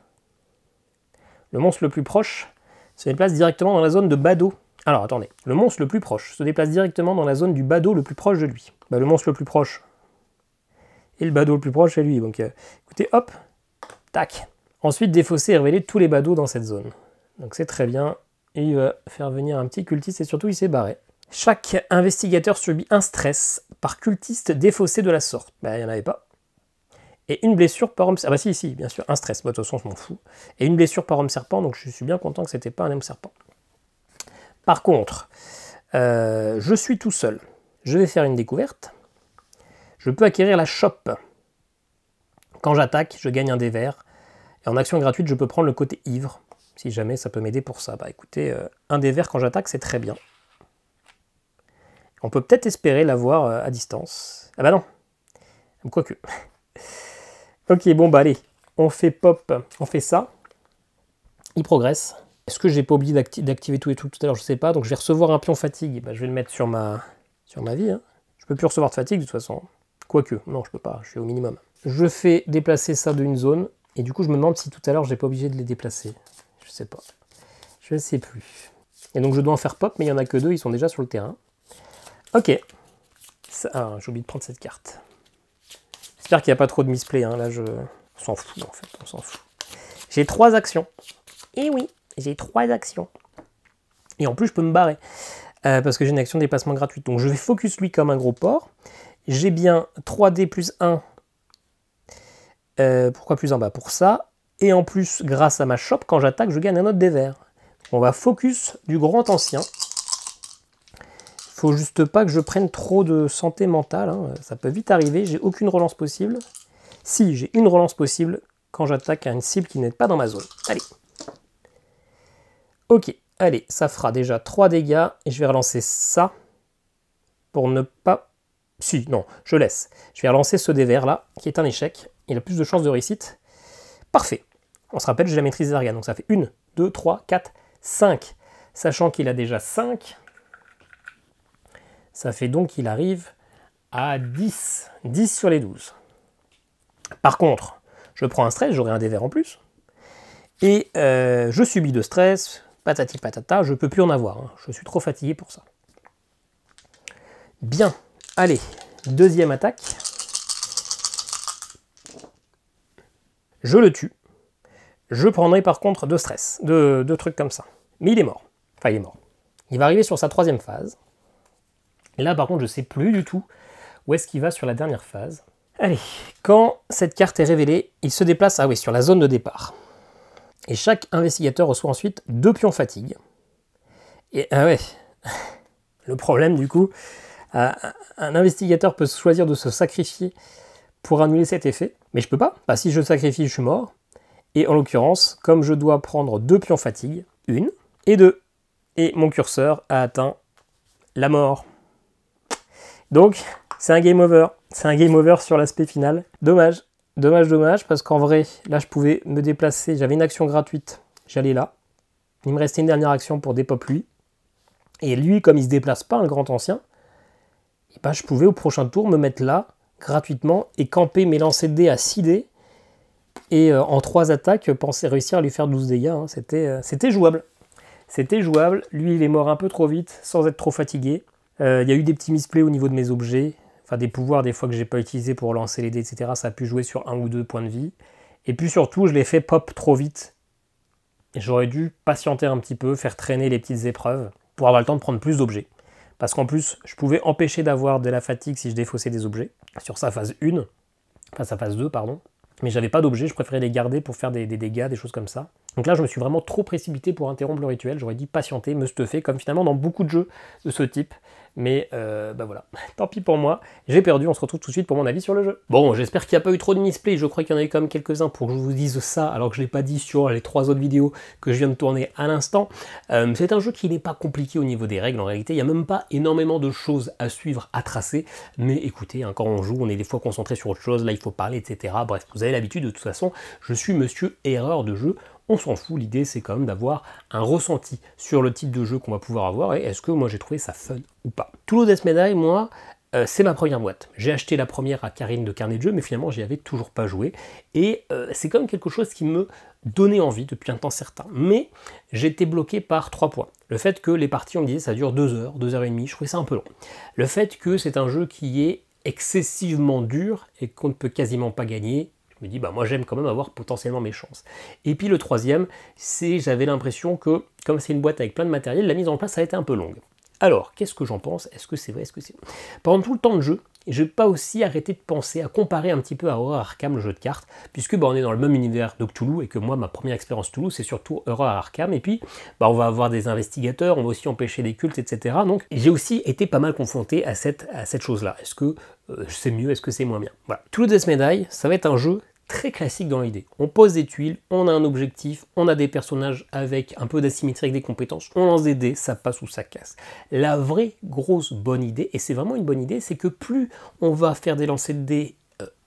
A: Le monstre le plus proche se déplace directement dans la zone de badaud. Alors attendez, le monstre le plus proche se déplace directement dans la zone du badaud le plus proche de lui. Le monstre le plus proche et le badaud le plus proche c'est lui. Donc écoutez, hop, tac. Ensuite, défausser et révéler tous les badauds dans cette zone. Donc c'est très bien. Et il va faire venir un petit cultiste et surtout il s'est barré. Chaque investigateur subit un stress par cultiste défaussé de la sorte. Il n'y en avait pas. Et une blessure par homme serpent. Ah bah si, bien sûr, un stress. De toute façon, je m'en fous. Et une blessure par homme serpent, donc je suis bien content que c'était pas un homme serpent. Par contre, je suis tout seul. Je vais faire une découverte. Je peux acquérir la chope. Quand j'attaque, je gagne un dé vert. Et en action gratuite, je peux prendre le côté ivre. Si jamais ça peut m'aider pour ça. Bah écoutez, un dé vert quand j'attaque, c'est très bien. On peut peut-être espérer l'avoir à distance. Ah bah non. Quoique. Ok, bon bah allez. On fait pop, on fait ça. Il progresse. Est-ce que j'ai pas oublié d'activer tout et tout à l'heure? Je sais pas. Donc je vais recevoir un pion fatigue. Bah, je vais le mettre sur ma vie. Hein. Je peux plus recevoir de fatigue de toute façon. Quoique, non, je peux pas. Je suis au minimum. Je fais déplacer ça d'une zone. Et du coup, je me demande si tout à l'heure, j'ai pas obligé de les déplacer. Je sais pas. Je sais plus. Et donc, je dois en faire pop, mais il n'y en a que 2. Ils sont déjà sur le terrain. Ok. Ah, j'ai oublié de prendre cette carte. J'espère qu'il n'y a pas trop de misplay. Hein. Là, on s'en fout, en fait. On s'en fout. J'ai 3 actions. Et oui, j'ai 3 actions. Et en plus, je peux me barrer. Parce que j'ai une action de déplacement gratuite. Donc, je vais focus lui comme un gros porc. J'ai bien 3D plus 1. Pourquoi plus 1? Bah pour ça. Et en plus, grâce à ma chope, quand j'attaque, je gagne un autre dé vert. On va focus du grand ancien. Faut juste pas que je prenne trop de santé mentale. Hein. Ça peut vite arriver. J'ai aucune relance possible. Si, j'ai une relance possible quand j'attaque à une cible qui n'est pas dans ma zone. Allez. Ok. Allez, ça fera déjà 3 dégâts. Et je vais relancer ça. Pour ne pas... Si, non, je laisse. Je vais relancer ce dé vert là, qui est un échec. Il a plus de chances de réussite. Parfait. On se rappelle, j'ai la maîtrise des arganes. Donc ça fait 1, 2, 3, 4, 5. Sachant qu'il a déjà 5... Ça fait donc qu'il arrive à 10. 10 sur les 12. Par contre, je prends un stress, j'aurai un dé vert en plus. Et je subis de stress, patati patata, je ne peux plus en avoir. Hein. Je suis trop fatigué pour ça. Bien, allez, deuxième attaque. Je le tue. Je prendrai par contre de stress, de trucs comme ça. Mais il est mort. Enfin, il est mort. Il va arriver sur sa 3e phase. Et là, par contre, je ne sais plus du tout où est-ce qu'il va sur la dernière phase. Allez, quand cette carte est révélée, il se déplace sur la zone de départ. Et chaque investigateur reçoit ensuite 2 pions fatigue. Et le problème du coup, un investigateur peut choisir de se sacrifier pour annuler cet effet. Mais je peux pas, si je sacrifie, je suis mort. Et en l'occurrence, comme je dois prendre 2 pions fatigue, 1 et 2, et mon curseur a atteint la mort. Donc, c'est un game over. C'est un game over sur l'aspect final. Dommage. Dommage, parce qu'en vrai, là, je pouvais me déplacer. J'avais une action gratuite. J'allais là. Il me restait une dernière action pour dépop lui. Et lui, comme il se déplace pas, le grand ancien, je pouvais au prochain tour me mettre là, gratuitement, et camper mes lancers de dés à 6 dés. Et en 3 attaques, réussir à lui faire 12 dégâts. Hein. C'était jouable. C'était jouable. Lui, il est mort un peu trop vite, sans être trop fatigué. Il y a eu des petits misplays au niveau de mes objets. Enfin, des pouvoirs, des fois que j'ai pas utilisé pour lancer les dés, etc. Ça a pu jouer sur 1 ou 2 points de vie. Et puis surtout, je l'ai fait pop trop vite. J'aurais dû patienter un petit peu, faire traîner les petites épreuves, pour avoir le temps de prendre plus d'objets. Parce qu'en plus, je pouvais empêcher d'avoir de la fatigue si je défaussais des objets, sur sa phase 1, enfin sa phase 2, pardon. Mais j'avais pas d'objets, je préférais les garder pour faire des dégâts, des choses comme ça. Donc là, je me suis vraiment trop précipité pour interrompre le rituel, j'aurais dit patienter, me stuffer, comme finalement dans beaucoup de jeux de ce type. Mais bah voilà, tant pis pour moi, j'ai perdu, on se retrouve tout de suite pour mon avis sur le jeu. Bon, j'espère qu'il n'y a pas eu trop de misplay, je crois qu'il y en a eu quand même quelques-uns pour que je vous dise ça, alors que je ne l'ai pas dit sur les 3 autres vidéos que je viens de tourner à l'instant. C'est un jeu qui n'est pas compliqué au niveau des règles, en réalité, il n'y a même pas énormément de choses à suivre, à tracer, mais écoutez, hein, quand on joue, on est des fois concentré sur autre chose, là il faut parler, etc. Bref, vous avez l'habitude, de toute façon, je suis monsieur erreur de jeu. On s'en fout, l'idée c'est quand même d'avoir un ressenti sur le type de jeu qu'on va pouvoir avoir et est-ce que moi j'ai trouvé ça fun ou pas. Tool of Death Medai, moi, c'est ma première boîte. J'ai acheté la première à Karine de Carnet de Jeu, mais finalement j'y avais toujours pas joué. Et c'est quand même quelque chose qui me donnait envie depuis un temps certain. Mais j'étais bloqué par 3 points. Le fait que les parties, on me disait, ça dure 2 heures, 2 heures et demie, je trouvais ça un peu long. Le fait que c'est un jeu qui est excessivement dur et qu'on ne peut quasiment pas gagner. Je me dis, bah moi j'aime quand même avoir potentiellement mes chances. Et puis le troisième, c'est j'avais l'impression que, comme c'est une boîte avec plein de matériel, la mise en place a été un peu longue. Alors, qu'est-ce que j'en pense? Est-ce que c'est vrai? Est-ce que c'est... Pendant tout le temps de jeu, je n'ai pas aussi arrêté de penser à comparer un petit peu à Horror Arkham, le jeu de cartes, puisque bah, on est dans le même univers de Cthulhu, et que moi, ma première expérience Cthulhu, c'est surtout Horror Arkham, et puis bah, on va avoir des investigateurs, on va aussi empêcher des cultes, etc. Donc j'ai aussi été pas mal confronté à cette chose-là. Est-ce que c'est mieux? Est-ce que c'est moins bien? Voilà. Tool of Death Medai, ça va être un jeu très classique dans l'idée. On pose des tuiles, on a un objectif, on a des personnages avec un peu d'asymétrie avec des compétences, on lance des dés, ça passe ou ça casse. La vraie grosse bonne idée, et c'est vraiment une bonne idée, c'est que plus on va faire des lancers de dés,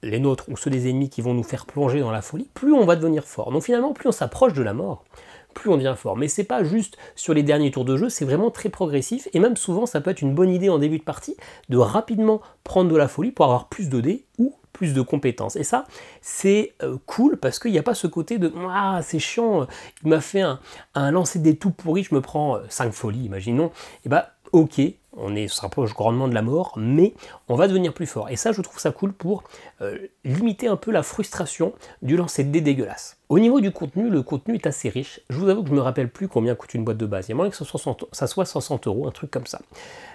A: les nôtres ou ceux des ennemis qui vont nous faire plonger dans la folie, plus on va devenir fort. Donc finalement, plus on s'approche de la mort, plus on devient fort. Mais c'est pas juste sur les derniers tours de jeu, c'est vraiment très progressif, et même souvent ça peut être une bonne idée en début de partie de rapidement prendre de la folie pour avoir plus de dés ou plus de compétences. Et ça, c'est cool parce qu'il n'y a pas ce côté de « Ah, c'est chiant, il m'a fait un lancer des tout pourri, je me prends 5 folies, imaginons. » Et bah, ok, on se rapproche grandement de la mort, mais on va devenir plus fort. Et ça, je trouve ça cool pour limiter un peu la frustration du lancer de dés dégueulasse. Au niveau du contenu, le contenu est assez riche. Je vous avoue que je ne me rappelle plus combien coûte une boîte de base. Il y a moyen que ça soit 60 €, un truc comme ça.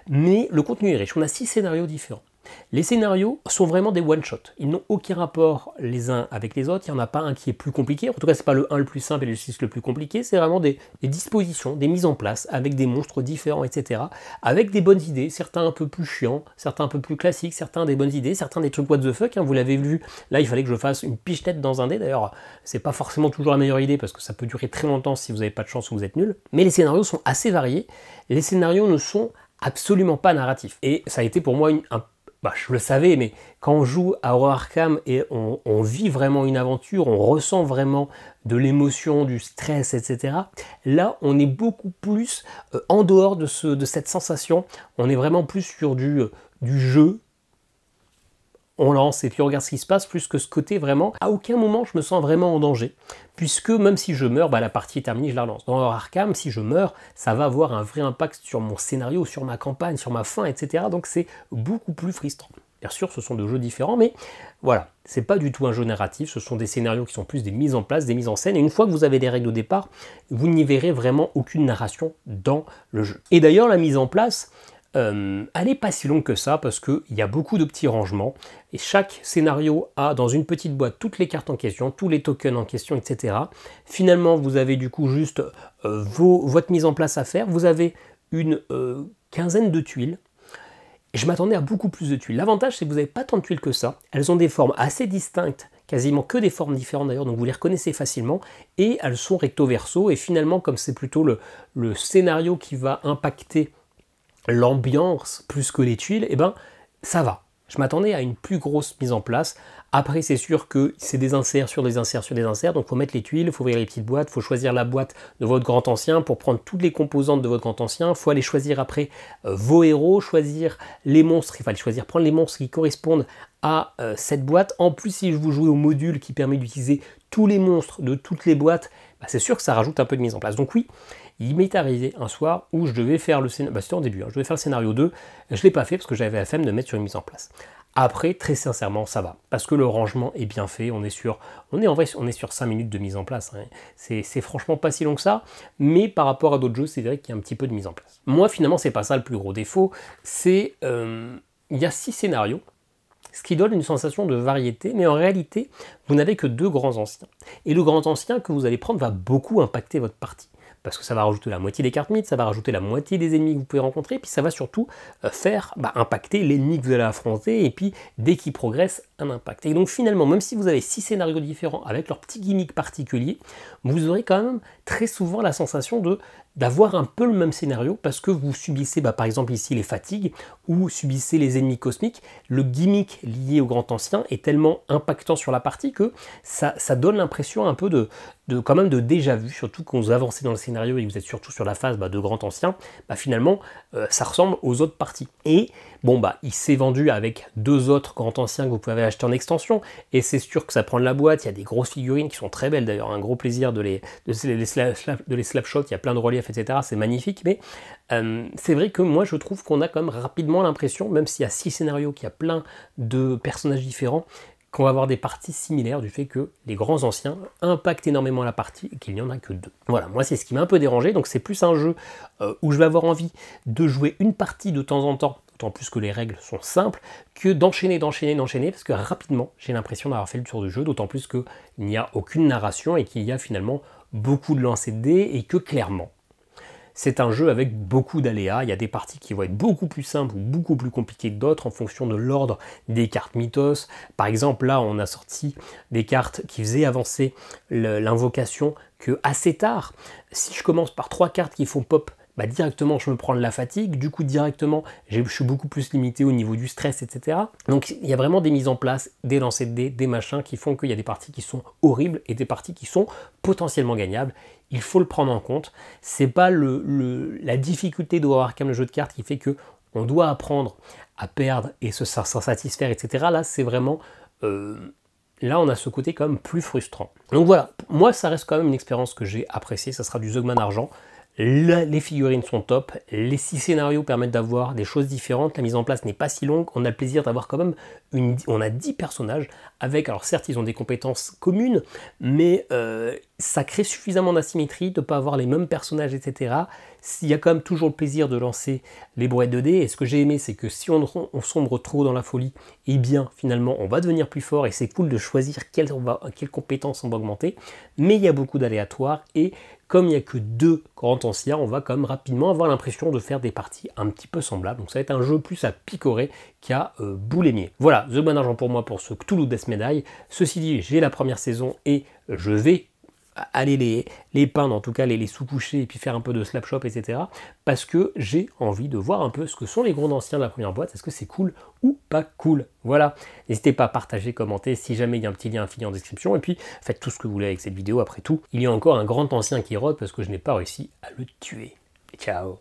A: Mais le contenu est riche. On a 6 scénarios différents. Les scénarios sont vraiment des one-shot. Ils n'ont aucun rapport les uns avec les autres. Il n'y en a pas un qui est plus compliqué. En tout cas, c'est pas le 1 le plus simple et le 6 le plus compliqué. C'est vraiment des dispositions, des mises en place avec des monstres différents, etc. Avec des bonnes idées. Certains un peu plus chiants, certains un peu plus classiques, certains des bonnes idées, certains des trucs what the fuck. Hein, vous l'avez vu, là, il fallait que je fasse une pichenette dans un dé. D'ailleurs, c'est pas forcément toujours la meilleure idée parce que ça peut durer très longtemps si vous n'avez pas de chance ou vous êtes nul. Mais les scénarios sont assez variés. Les scénarios ne sont absolument pas narratifs. Et ça a été pour moi je le savais, mais quand on joue à Horror Arkham et on vit vraiment une aventure, on ressent vraiment de l'émotion, du stress, etc. Là, on est beaucoup plus en dehors de cette sensation. On est vraiment plus sur du jeu. On lance et puis on regarde ce qui se passe, plus que ce côté vraiment, à aucun moment je me sens vraiment en danger, puisque même si je meurs, la partie est terminée, je la relance. Dans Horror Arkham, si je meurs, ça va avoir un vrai impact sur mon scénario, sur ma campagne, sur ma fin, etc. Donc c'est beaucoup plus frustrant. Bien sûr, ce sont deux jeux différents, mais voilà, c'est pas du tout un jeu narratif, ce sont des scénarios qui sont plus des mises en place, des mises en scène, et une fois que vous avez les règles au départ, vous n'y verrez vraiment aucune narration dans le jeu. Et d'ailleurs, la mise en place, elle n'est pas si longue que ça parce qu'il y a beaucoup de petits rangements et chaque scénario a dans une petite boîte toutes les cartes en question, tous les tokens en question, etc. Finalement, vous avez du coup juste votre mise en place à faire. Vous avez une quinzaine de tuiles. Je m'attendais à beaucoup plus de tuiles. L'avantage, c'est que vous n'avez pas tant de tuiles que ça. Elles ont des formes assez distinctes, quasiment que des formes différentes d'ailleurs, donc vous les reconnaissez facilement, et elles sont recto-verso, et finalement, comme c'est plutôt le scénario qui va impacter l'ambiance plus que les tuiles, et ben ça va. Je m'attendais à une plus grosse mise en place. Après, c'est sûr que c'est des inserts sur des inserts sur des inserts, donc il faut mettre les tuiles, il faut ouvrir les petites boîtes, il faut choisir la boîte de votre grand ancien pour prendre toutes les composantes de votre grand ancien, il faut aller choisir après vos héros, choisir les monstres, il fallait choisir, prendre les monstres qui correspondent à cette boîte. En plus, si vous jouez au module qui permet d'utiliser tous les monstres de toutes les boîtes, c'est sûr que ça rajoute un peu de mise en place. Donc oui, il m'est arrivé un soir où je devais faire le scénario, c'était en début, hein, je devais faire le scénario 2, je ne l'ai pas fait parce que j'avais la flemme de mettre sur une mise en place. Après, très sincèrement, ça va, parce que le rangement est bien fait, on est sur 5 minutes de mise en place, hein. C'est franchement pas si long que ça, mais par rapport à d'autres jeux, c'est vrai qu'il y a un petit peu de mise en place. Moi, finalement, c'est pas ça le plus gros défaut, c'est il y a 6 scénarios, ce qui donne une sensation de variété, mais en réalité, vous n'avez que 2 grands anciens. Et le grand ancien que vous allez prendre va beaucoup impacter votre partie. Parce que ça va rajouter la moitié des cartes mythes, ça va rajouter la moitié des ennemis que vous pouvez rencontrer, puis ça va surtout faire impacter l'ennemi que vous allez affronter, et puis dès qu'il progresse, un impact. Et donc finalement, même si vous avez 6 scénarios différents avec leurs petits gimmicks particuliers, vous aurez quand même très souvent la sensation d'avoir un peu le même scénario, parce que vous subissez par exemple ici les fatigues, ou subissez les ennemis cosmiques. Le gimmick lié au grand ancien est tellement impactant sur la partie que ça donne l'impression un peu quand même de déjà vu, surtout quand vous avancez dans le scénario et que vous êtes surtout sur la phase de grand ancien, finalement ça ressemble aux autres parties. Et bon il s'est vendu avec 2 autres grands anciens que vous pouvez acheter en extension, et c'est sûr que ça prend de la boîte, il y a des grosses figurines qui sont très belles d'ailleurs, un gros plaisir de les slapshot, il y a plein de reliefs, etc. C'est magnifique, mais c'est vrai que moi je trouve qu'on a quand même rapidement l'impression, même s'il y a 6 scénarios, qu'il y a plein de personnages différents, qu'on va avoir des parties similaires du fait que les grands anciens impactent énormément la partie et qu'il n'y en a que 2. Voilà, moi c'est ce qui m'a un peu dérangé, donc c'est plus un jeu où je vais avoir envie de jouer une partie de temps en temps, d'autant plus que les règles sont simples, que d'enchaîner, parce que rapidement j'ai l'impression d'avoir fait le tour du jeu, d'autant plus qu'il n'y a aucune narration et qu'il y a finalement beaucoup de lancers de dés et que clairement, c'est un jeu avec beaucoup d'aléas, il y a des parties qui vont être beaucoup plus simples ou beaucoup plus compliquées que d'autres en fonction de l'ordre des cartes mythos. Par exemple, là, on a sorti des cartes qui faisaient avancer l'invocation que assez tard. Si je commence par 3 cartes qui font pop, directement je me prends de la fatigue, du coup directement je suis beaucoup plus limité au niveau du stress, etc. Donc il y a vraiment des mises en place, des lancers de dés, des machins qui font qu'il y a des parties qui sont horribles et des parties qui sont potentiellement gagnables. Il faut le prendre en compte. C'est pas la difficulté de Warhammer, le jeu de cartes, qui fait que on doit apprendre à perdre et s'en satisfaire, etc. Là c'est vraiment... Là, on a ce côté quand même plus frustrant. Donc voilà, moi ça reste quand même une expérience que j'ai appréciée, ça sera du Zogman Argent. Les figurines sont top, les 6 scénarios permettent d'avoir des choses différentes, la mise en place n'est pas si longue, on a le plaisir d'avoir quand même on a 10 personnages avec, alors certes ils ont des compétences communes, mais ça crée suffisamment d'asymétrie de ne pas avoir les mêmes personnages, etc. Il y a quand même toujours le plaisir de lancer les brouettes de dés, et ce que j'ai aimé c'est que si on sombre trop dans la folie, eh bien finalement on va devenir plus fort et c'est cool de choisir quelles compétences on va augmenter, mais il y a beaucoup d'aléatoires et comme il n'y a que 2 grands anciens, on va quand même rapidement avoir l'impression de faire des parties un petit peu semblables. Donc ça va être un jeu plus à picorer qu'à boulémier. Voilà, The Bon Argent pour moi pour ce Cthulhu Death Medaille. Ceci dit, j'ai la première saison et je vais aller les peindre, en tout cas les sous-coucher et puis faire un peu de slapshot, etc. Parce que j'ai envie de voir un peu ce que sont les grands anciens de la première boîte. Est-ce que c'est cool ou pas cool? Voilà, n'hésitez pas à partager, commenter, si jamais il y a un petit lien infini en description, et puis faites tout ce que vous voulez avec cette vidéo. Après tout, il y a encore un grand ancien qui rôde parce que je n'ai pas réussi à le tuer. Ciao.